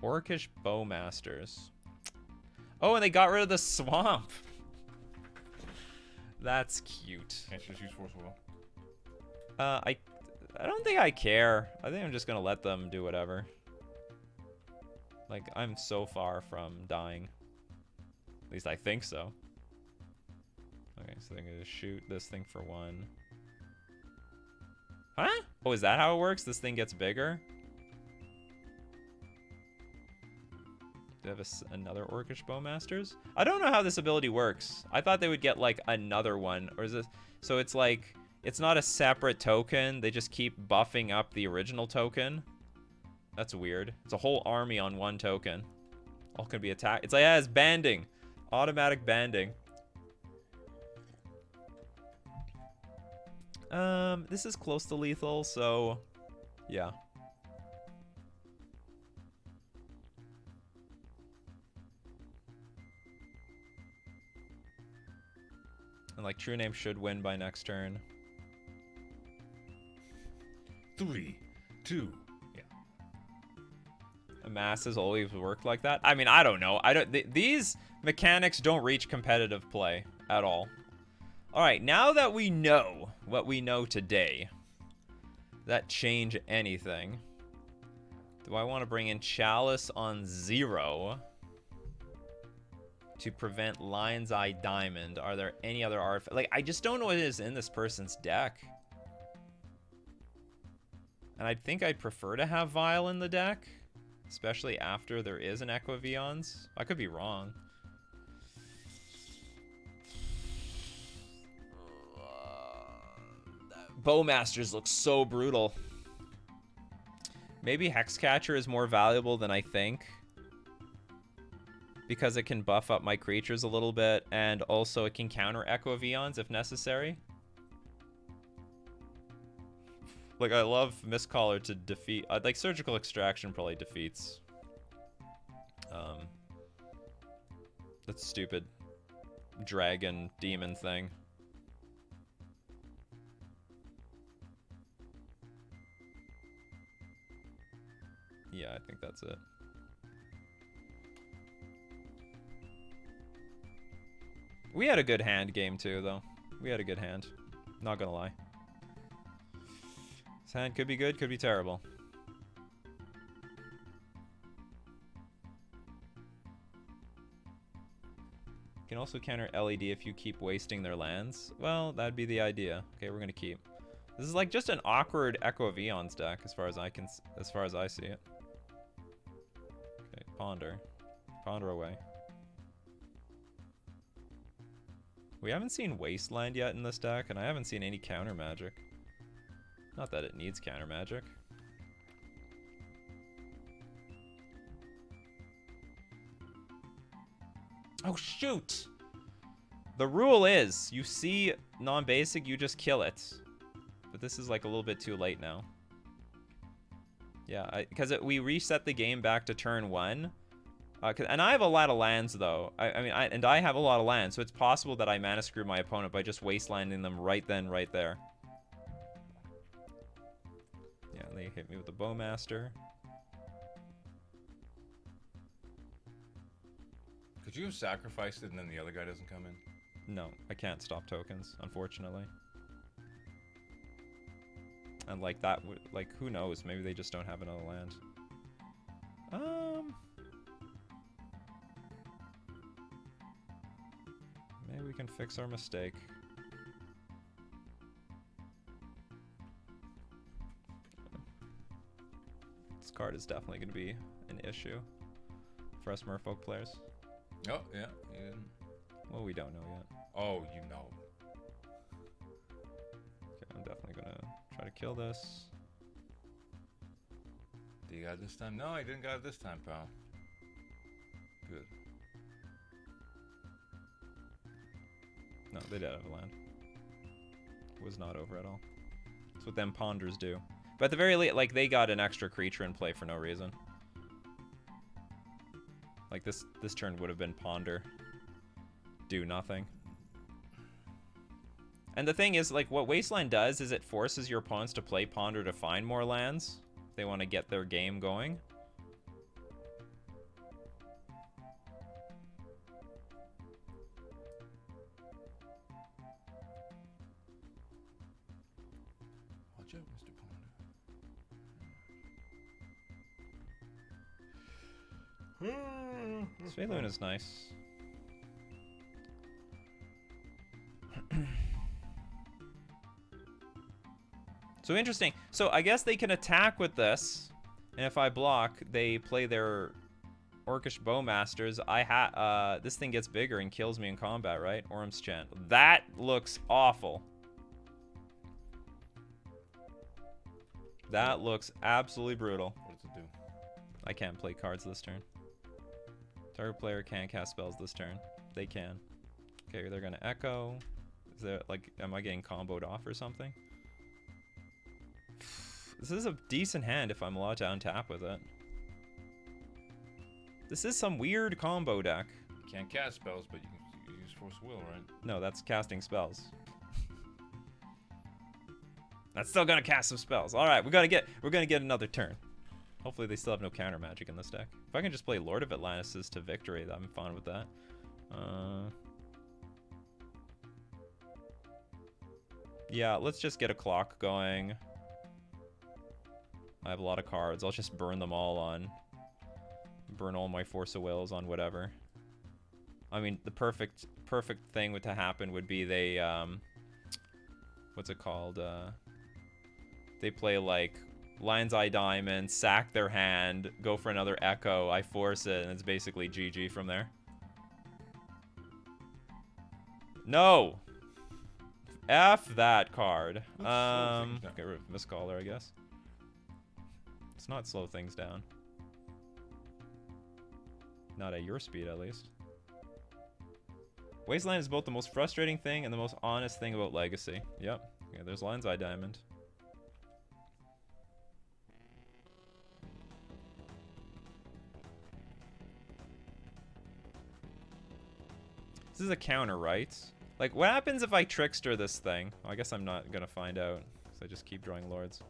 Orcish Bowmasters. Oh, and they got rid of the swamp. That's cute. Can't you just use Force of Will? I don't think I care. I think I'm just gonna let them do whatever. Like, I'm so far from dying. At least I think so. Okay, so they're gonna shoot this thing for 1. Huh? Oh, is that how it works? This thing gets bigger? They have another Orcish Bowmasters. I don't know how this ability works. I thought they would get like another one, or is this? So it's like it's not a separate token. They just keep buffing up the original token. That's weird. It's a whole army on one token. All can be attacked. It's like, yeah, it's banding, automatic banding. This is close to lethal, so yeah. And like True Name should win by next turn. 3, 2. Yeah. Amass has always worked like that. I mean, I don't know. These mechanics don't reach competitive play at all. All right, now that we know what we know today, that change anything? Do I want to bring in Chalice on 0 to prevent Lion's Eye Diamond? Are there any other artifacts? Like, I just don't know what is in this person's deck. And I think I'd prefer to have Vial in the deck, especially after there is an Echo of Eons. I could be wrong. Bowmasters look so brutal. Maybe Hexcatcher is more valuable than I think, because it can buff up my creatures a little bit, and also it can counter Echo of Eons if necessary. Like, I love Mistcaller to defeat... like, Surgical Extraction probably defeats. That stupid dragon demon thing. Yeah, I think that's it. We had a good hand game too, though. We had a good hand. Not gonna lie. This hand could be good, could be terrible. You can also counter LED if you keep wasting their lands. Well, that'd be the idea. Okay, we're gonna keep. This is like just an awkward Echo of Eons deck, as far as I see it. Okay, ponder. Ponder away. We haven't seen Wasteland yet in this deck, and I haven't seen any counter magic. Not that it needs counter magic. Oh, shoot! The rule is, you see non-basic, you just kill it. But this is like a little bit too late now. Yeah, because we reset the game back to turn 1. And I have a lot of lands, though. I have a lot of lands, so it's possible that I mana screw my opponent by just wastelanding them right then, right there. Yeah, they hit me with the Bowmaster. Could you have sacrificed it and then the other guy doesn't come in? No, I can't stop tokens, unfortunately. And like that would, like, who knows? Maybe they just don't have another land. Maybe we can fix our mistake. This card is definitely going to be an issue for us Merfolk players. Oh, yeah. You didn't. Well, we don't know yet. Oh, you know. Okay, I'm definitely going to try to kill this. Do you got it this time? No, I didn't got it this time, pal. Good. No, they did have a land. It was not over at all. That's what them ponders do. But at the very least, like, they got an extra creature in play for no reason. Like, this turn would have been ponder. Do nothing. And the thing is, like, what Wasteland does is it forces your opponents to play ponder to find more lands. If they want to get their game going. Watch out, Mr. Ponder. Svyelun is nice. So interesting. So I guess they can attack with this, and if I block, they play their Orcish Bowmasters, this thing gets bigger and kills me in combat, right? Orm's Chant. That looks awful. That looks absolutely brutal. What does it do? I can't play cards this turn. Target player can't cast spells this turn. They can. Okay, they're gonna echo. Is there, like, am I getting comboed off or something? This is a decent hand if I'm allowed to untap with it. This is some weird combo deck. You can't cast spells, but you can use Force Will, right? No, that's casting spells. That's still gonna cast some spells. All right, we're gonna get another turn. Hopefully they still have no counter magic in this deck. If I can just play Lord of Atlantis to victory, I'm fine with that. Yeah, let's just get a clock going. I have a lot of cards. I'll just burn them all on. Burn all my Force of Wills on whatever. I mean, the perfect thing to happen would be they what's it called? They play like Lion's Eye Diamond, sack their hand, go for another Echo, I force it, and it's basically GG from there. No! F that card. Get rid of Mistcaller, I guess. Let's not slow things down. Not at your speed, at least. Wasteland is both the most frustrating thing and the most honest thing about Legacy. Yep. Yeah, there's Lion's Eye Diamond. This is a counter, right? Like, what happens if I Trickster this thing? Well, I guess I'm not gonna find out, because I just keep drawing Lords.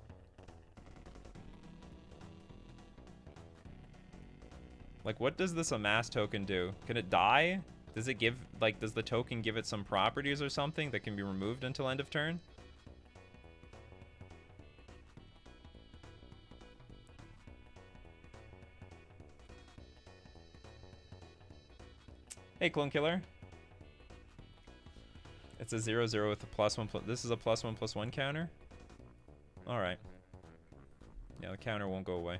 Like, what does this Amass token do? Can it die? Does it give, like, does the token give it some properties or something that can be removed until end of turn? Hey, Clone Killer. It's a 0/0 with a +1. This is a +1/+1 counter? Alright. Yeah, the counter won't go away.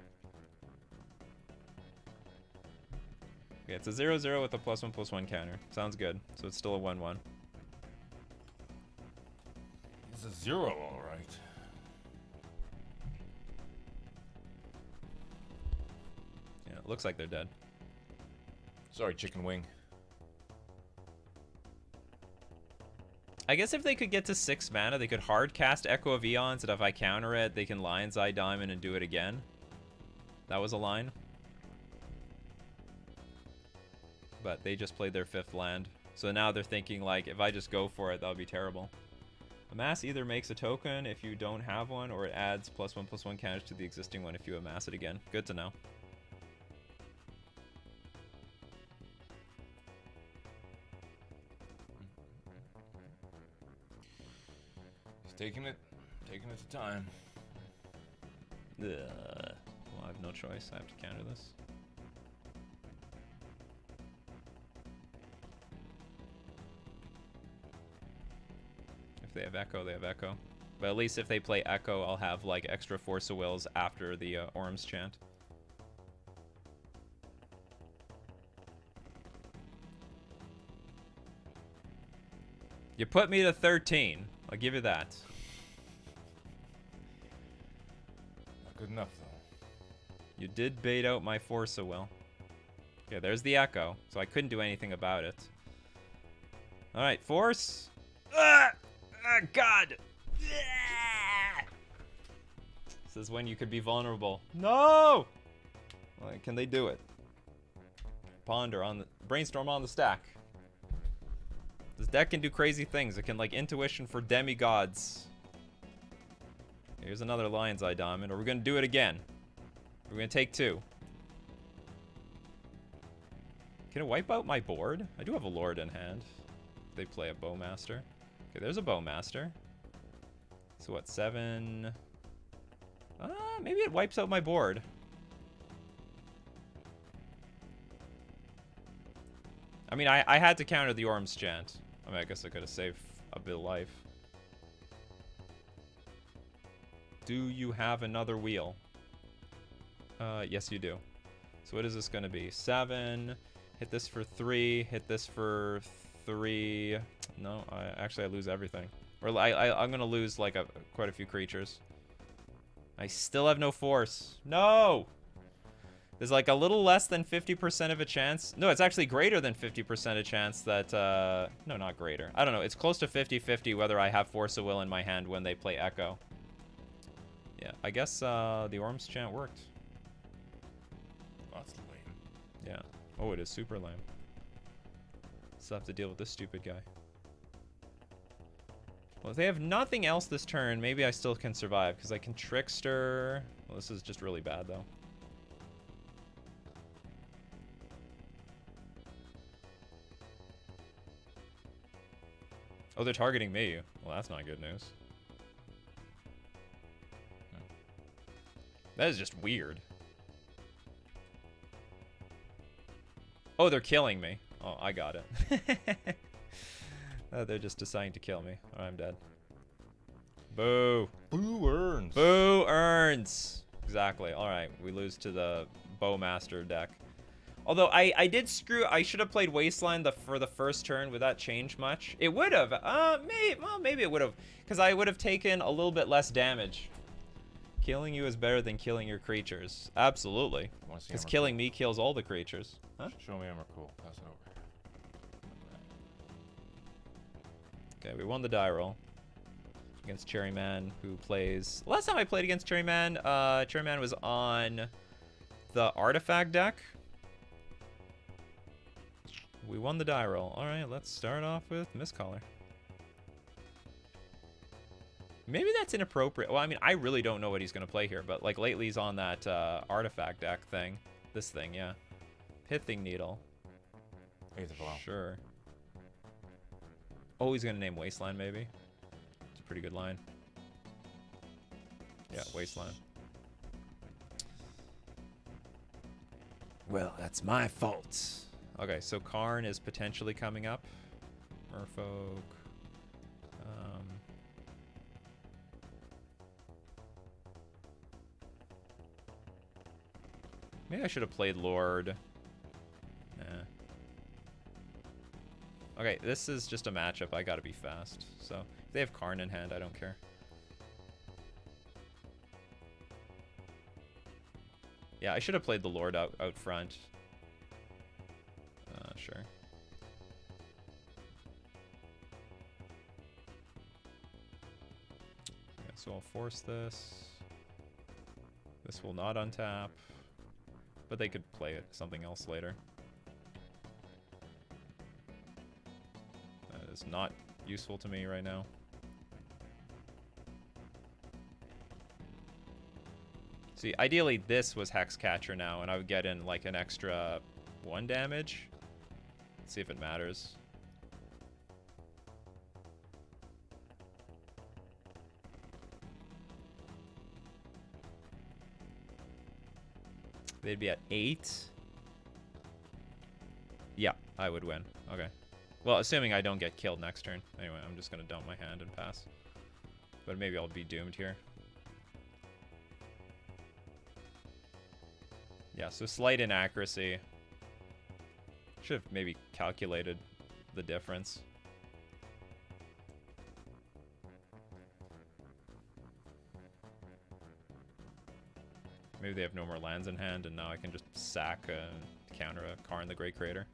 Okay, it's a 0/0 with a +1/+1 counter. Sounds good. So it's still a 1/1. It's a 0, alright. Yeah, it looks like they're dead. Sorry, Chicken Wing. I guess if they could get to 6 mana, they could hard cast Echo of Eons, and if I counter it, they can Lion's Eye Diamond and do it again. That was a line. But they just played their 5th land. So now they're thinking, like, if I just go for it, that would be terrible. Amass either makes a token if you don't have one, or it adds +1/+1 counters to the existing one if you amass it again. Good to know. He's taking it to time. Ugh. Well, I have no choice. I have to counter this. If they have Echo, they have Echo. But at least if they play Echo, I'll have like extra Force of Wills after the Orm's Chant. You put me to 13. I'll give you that. Not good enough, though. You did bait out my Force of Will. Okay, there's the Echo, so I couldn't do anything about it. Alright, Force. Ah! Ah, God! Ah! This is when you could be vulnerable. No! Well, can they do it? Ponder on the... Brainstorm on the stack. This deck can do crazy things. It can, like, intuition for demigods. Here's another Lion's Eye Diamond. Or we're going to do it again. We're going to take 2. Can it wipe out my board? I do have a Lord in hand. They play a Bowmaster. Okay, there's a Bowmaster. So what, 7? Maybe it wipes out my board. I mean, I had to counter the Orm's Chant. I mean, I guess I could have saved a bit of life. Do you have another wheel? Yes, you do. So what is this going to be? 7. Hit this for 3. Hit this for 3. No, I lose everything. Or I'm going to lose like quite a few creatures. I still have no force. No! There's like a little less than 50% of a chance. No, it's actually greater than 50% a chance that... no, not greater. I don't know. It's close to 50-50 whether I have Force of Will in my hand when they play Echo. Yeah, I guess the Orm's chant worked. That's lame. Yeah. Oh, it is super lame. Still have to deal with this stupid guy. Well, if they have nothing else this turn, maybe I still can survive, because I can Trickster. Well, this is just really bad, though. Oh, they're targeting me. Well, that's not good news. That is just weird. Oh, they're killing me. Oh, I got it. Oh, they're just deciding to kill me. Oh, I'm dead. Boo. Boo earns. Boo earns. Exactly. All right, we lose to the Bowmaster deck. Although I did screw. I should have played Wasteland for the first turn. Would that change much? It would have. Maybe it would have, because I would have taken a little bit less damage. Killing you is better than killing your creatures. Absolutely. Because killing me kills all the creatures. Huh? Show me Emrakul. Pass it over. Okay, we won the die roll against Cherryman, who plays... Last time I played against Cherryman, Cherryman was on the Artifact deck. We won the die roll. All right, let's start off with Mistcaller. Maybe that's inappropriate. Well, I mean, I really don't know what he's going to play here, but like lately he's on that Artifact deck thing. This thing, yeah. Pithing Needle. Sure. Oh, he's going to name Wasteland, maybe. It's a pretty good line. Yeah, Wasteland. Well, that's my fault. Okay, so Karn is potentially coming up. Merfolk. Maybe I should have played Lord. Nah. Okay, this is just a matchup. I gotta be fast. So, if they have Karn in hand, I don't care. Yeah, I should have played the Lord out front. Sure. Yeah, so I'll force this. This will not untap. But they could play it something else later. That is not useful to me right now. See, ideally this was Hexcatcher now, and I would get in like an extra 1 damage. Let's see if it matters. They'd be at 8. Yeah, I would win. Okay. Well, assuming I don't get killed next turn. Anyway, I'm just going to dump my hand and pass. But maybe I'll be doomed here. Yeah, so slight inaccuracy. Should have maybe calculated the difference. Maybe they have no more lands in hand, and now I can just sack counter a Karn the Great Creator.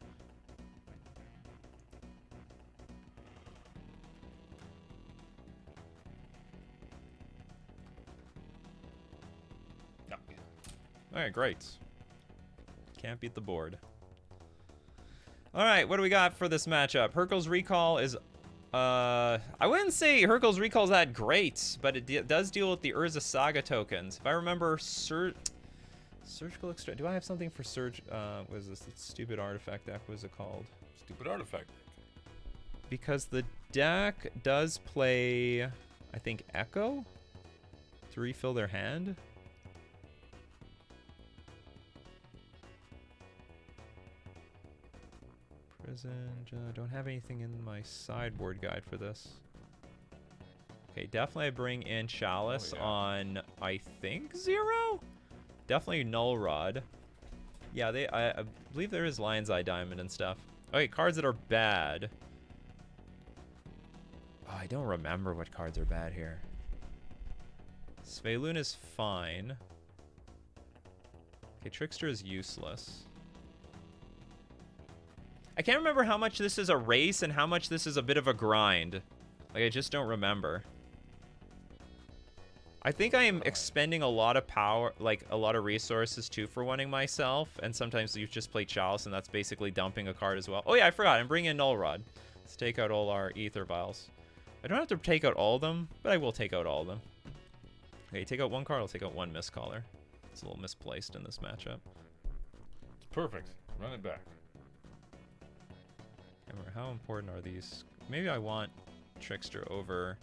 No. Alright, great. Can't beat the board. Alright, what do we got for this matchup? Hurkyl's Recall is... I wouldn't say Hurkyl's Recall is that great, but it does deal with the Urza Saga tokens. If I remember, Surgical Extract... Do I have something for Surge... what is this? It's stupid artifact deck. What is it called? Stupid artifact deck. Because the deck does play, I think, Echo to refill their hand. Prison. Don't have anything in my sideboard guide for this. Okay, definitely I bring in Chalice on, I think, 0? Definitely Null Rod. Yeah, I believe there is Lion's Eye Diamond and stuff. Okay, cards that are bad. Oh, I don't remember what cards are bad here. Svyelun is fine. Okay, Trickster is useless. I can't remember how much this is a race and how much this is a bit of a grind. Like, I just don't remember. I think I am expending a lot of power, like a lot of resources too for winning myself. And sometimes you just play Chalice and that's basically dumping a card as well. Oh yeah, I forgot. I'm bringing in Null Rod. Let's take out all our Ether Vials. I don't have to take out all of them, but I will take out all of them. Okay, take out one card, I'll take out one Mistcaller. It's a little misplaced in this matchup. It's perfect. Run it back. Remember, how important are these? Maybe I want Trickster over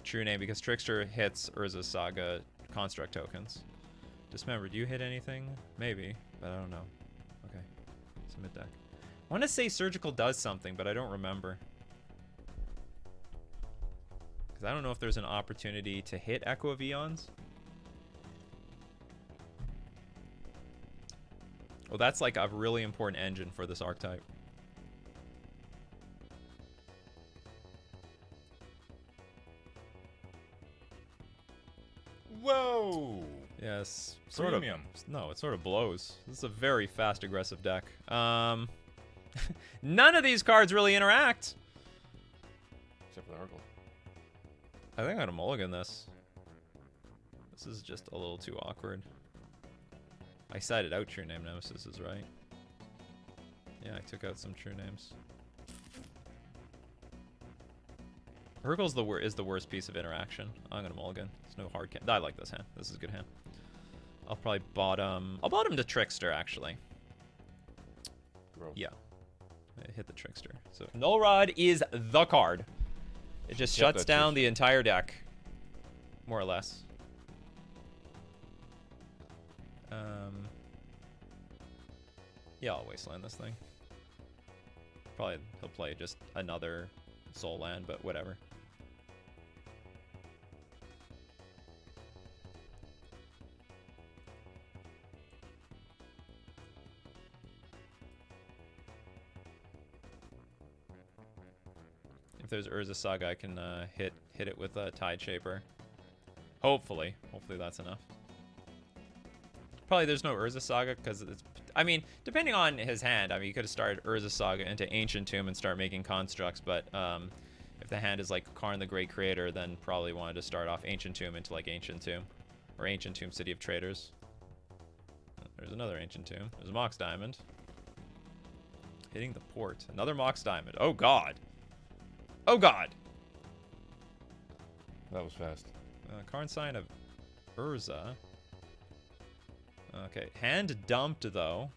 True Name because Trickster hits Urza's Saga construct tokens. Dismember, do you hit anything? Maybe, but I don't know. Okay, submit deck. I want to say Surgical does something, but I don't remember. Because I don't know if there's an opportunity to hit Echo of Eons. Well, that's like a really important engine for this archetype. Whoa! Yes, sort Premium. of. No, it sort of blows. This is a very fast, aggressive deck. None of these cards really interact. Except for the Urkel. I think I'm gonna mulligan this. This is just a little too awkward. I cited out True Name Nemesis is right. Yeah, I took out some True Names. Urkel's is the worst piece of interaction. I'm gonna mulligan. There's no hard I like this hand. This is a good hand. I'll probably bottom. I'll bottom to Trickster actually. Gross. Yeah. I hit the Trickster. So Null Rod is the card. It just shuts down the entire deck. More or less. Yeah, I'll wasteland this thing. Probably he'll play just another soul land, but whatever. If there's Urza Saga, I can hit it with a Tide Shaper. Hopefully. Hopefully that's enough. Probably there's no Urza Saga because it's... I mean, depending on his hand, I mean, you could have started Urza Saga into Ancient Tomb and start making constructs, but if the hand is like Karn the Great Creator, then probably wanted to start off Ancient Tomb into like Ancient Tomb. Or Ancient Tomb City of Traders. There's another Ancient Tomb. There's a Mox Diamond. Hitting the port. Another Mox Diamond. Oh god. Oh god! That was fast. Karn Sign of Urza. Okay, hand dumped though.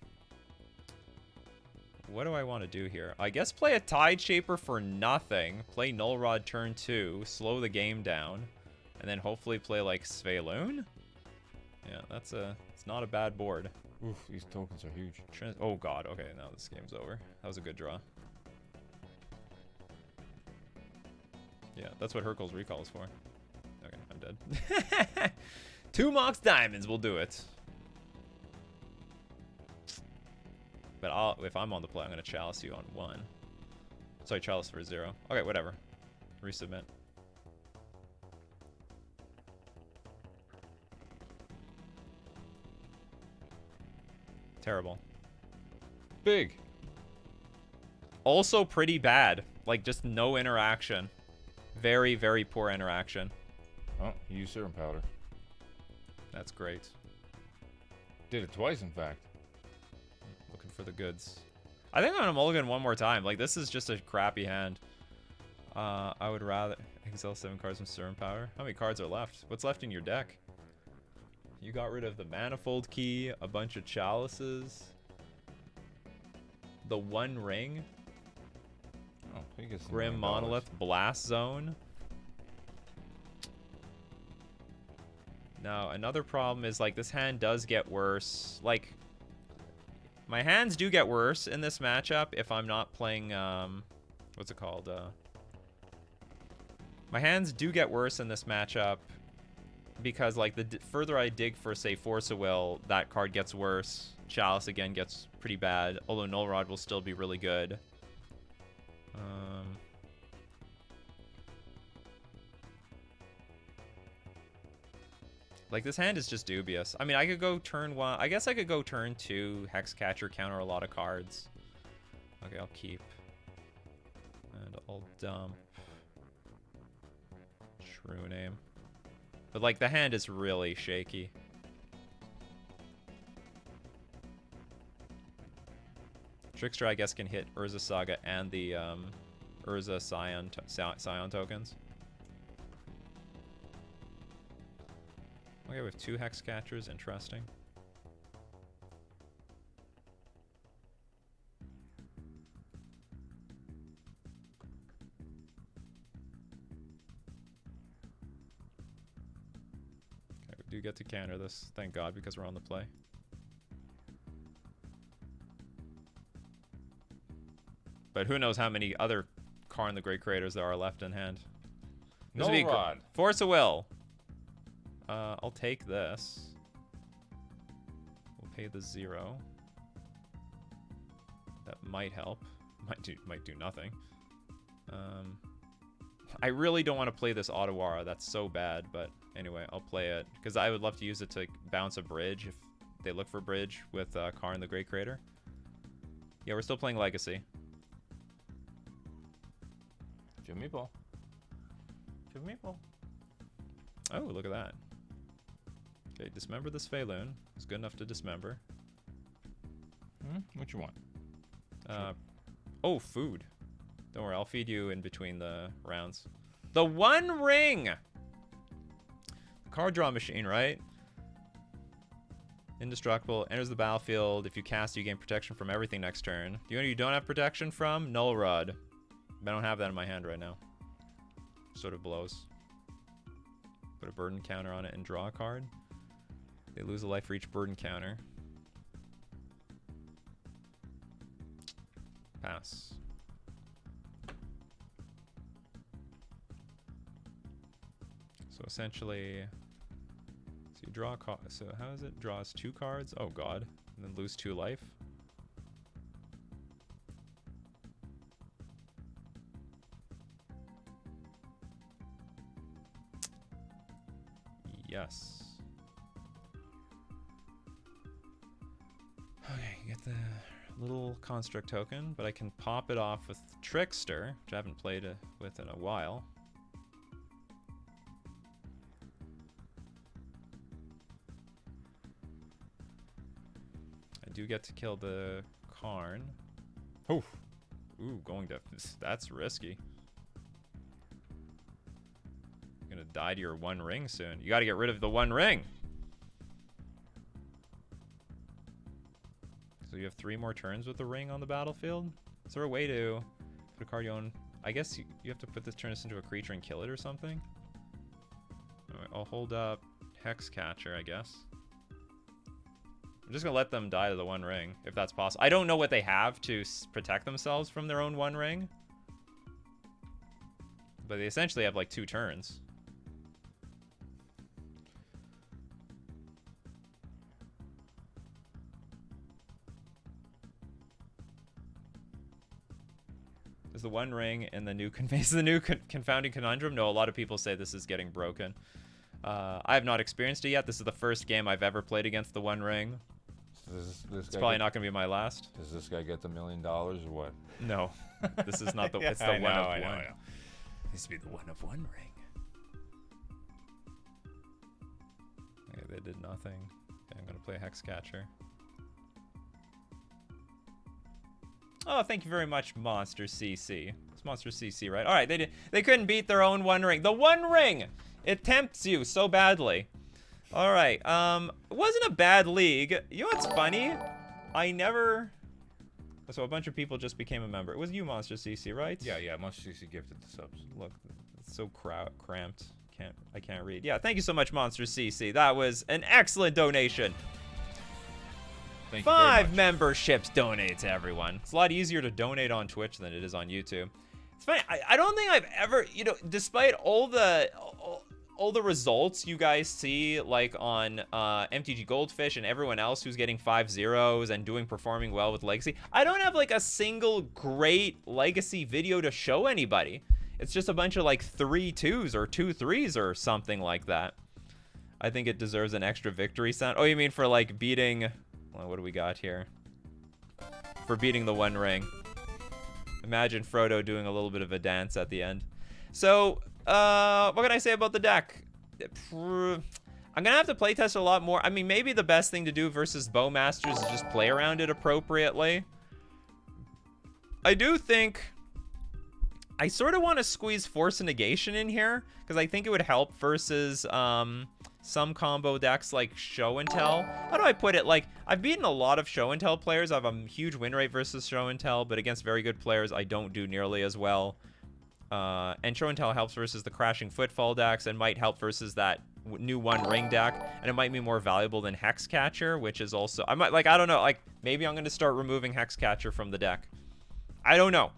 What do I want to do here? I guess play a Tide Shaper for nothing. Play Null Rod turn 2, slow the game down, and then hopefully play like Svyelun? Yeah, it's not a bad board. Oof, these tokens are huge. Oh god, okay, now this game's over. That was a good draw. Yeah, that's what Hercule's Recall is for. Okay, I'm dead. 2 Mox Diamonds will do it. But if I'm on the play, I'm going to Chalice you on 1. Sorry, Chalice for 0. Okay, whatever. Resubmit. Terrible. Big. Also pretty bad. Like, just no interaction. Very, very poor interaction. Oh, he used Serum Powder. That's great. Did it twice, in fact. Looking for the goods. I think I'm gonna mulligan one more time. Like, this is just a crappy hand. I would rather exile 7 cards from Serum Powder. How many cards are left? What's left in your deck? You got rid of the Manifold Key, a bunch of Chalices, the One Ring, Oh, he gets some Grim $9. Monolith, Blast Zone. Now, another problem is, like, this hand does get worse. Like, my hands do get worse in this matchup if I'm not playing, what's it called? My hands do get worse in this matchup because like the further I dig for, say, Force of Will, that card gets worse. Chalice again gets pretty bad, although Null Rod will still be really good. Like, this hand is just dubious. I mean, I could go turn 1. I guess I could go turn 2, Hexcatcher, counter a lot of cards. Okay, I'll keep. And I'll dump Shrew Name. But, like, the hand is really shaky. Trickster, I guess, can hit Urza Saga and the Urza Scion tokens. Okay, we have 2 Hexcatchers. Interesting. Okay, we do get to counter this, thank God, because we're on the play. But who knows how many other Karn the Great Creators there are left in hand. This would be Rod. Force of Will. I'll take this. We'll pay the 0. That might help. Might do nothing. I really don't want to play this Otawara. That's so bad. But anyway, I'll play it because I would love to use it to bounce a bridge if they look for bridge with Karn the Great Creator. Yeah, we're still playing Legacy. Jimmy Ball. Jimmy Ball. Oh, look at that. Okay, dismember the Svyelun. It's good enough to dismember. What you want? Oh, food. Don't worry, I'll feed you in between the rounds. The One Ring! Card draw machine, right? Indestructible. Enters the battlefield. If you cast, you gain protection from everything next turn. The only you don't have protection from? Null Rod. I don't have that in my hand right now. Sort of blows. Put a burden counter on it and draw a card. They lose a life for each burden counter. Pass. So essentially, so you draw a card. So how is it? Draws 2 cards. Oh God, and then lose 2 life. Yes. Okay, you get the little construct token, but I can pop it off with Trickster, which I haven't played with in a while. I do get to kill the Karn. Oof. Ooh, going to... That's risky. You're gonna die to your One Ring soon. You gotta get rid of the One Ring! So you have 3 more turns with the ring on the battlefield? Is there a way to put a card you own? I guess you have to put this, turn this into a creature and kill it or something? Alright, I'll hold up Hexcatcher, I guess. I'm just gonna let them die to the One Ring, if that's possible. I don't know what they have to protect themselves from their own One Ring. But they essentially have like 2 turns. Is the One Ring and the new confounding conundrum? No, a lot of people say this is getting broken. I have not experienced it yet. This is the first game I've ever played against the One Ring. It's probably not going to be my last. Does this guy get the $1 million or what? No, this is not the. Yeah, it's the one of one. It needs to be the One of One ring. Okay, they did nothing. Okay, I'm going to play Hexcatcher. Oh, thank you very much, Monster CC. It's Monster CC, right? All right, they couldn't beat their own One Ring. The One Ring! It tempts you so badly. All right, it wasn't a bad league. You know what's funny? So a bunch of people just became a member. It was you, Monster CC, right? Yeah, Monster CC gifted the subs. Look, it's so cramped. I can't read. Yeah, thank you so much, Monster CC. That was an excellent donation. Thank you very much. 5 memberships donate to everyone. It's a lot easier to donate on Twitch than it is on YouTube. It's funny, I don't think I've ever, despite all the all the results you guys see, like on MTG Goldfish and everyone else who's getting 5-0s and performing well with Legacy, I don't have like a single great Legacy video to show anybody. It's just a bunch of like 3-2s or 2-3s or something like that. I think it deserves an extra victory sound. Oh, you mean for like beating... Well, what do we got here? For beating the One Ring. Imagine Frodo doing a little bit of a dance at the end. So, what can I say about the deck? I'm gonna have to playtest a lot more. I mean, maybe the best thing to do versus Bowmasters is just play around it appropriately. I do think I sort of want to squeeze Force of Negation in here, because I think it would help versus some combo decks like Show and Tell. How do I put it? Like, I've beaten a lot of Show and Tell players. I have a huge win rate versus Show and Tell, but against very good players, I don't do nearly as well. And Show and Tell helps versus the Crashing Footfall decks and might help versus that new One Ring deck, and it might be more valuable than Hexcatcher, which is also... I might, like, I don't know, like, maybe I'm going to start removing Hexcatcher from the deck. I don't know.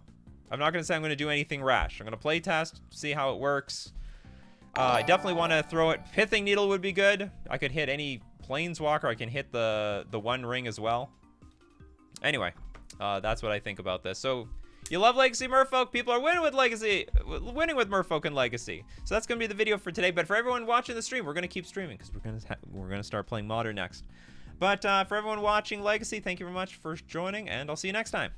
I'm not going to say I'm going to do anything rash. I'm going to play test, see how it works. I definitely want to throw it. Pithing Needle would be good. I could hit any Planeswalker. I can hit the One Ring as well. Anyway, that's what I think about this. So, you love Legacy Merfolk? People are winning with Legacy, winning with Merfolk and Legacy. So that's going to be the video for today. But for everyone watching the stream, we're going to keep streaming because we're going to start playing Modern next. But for everyone watching Legacy, thank you very much for joining, and I'll see you next time.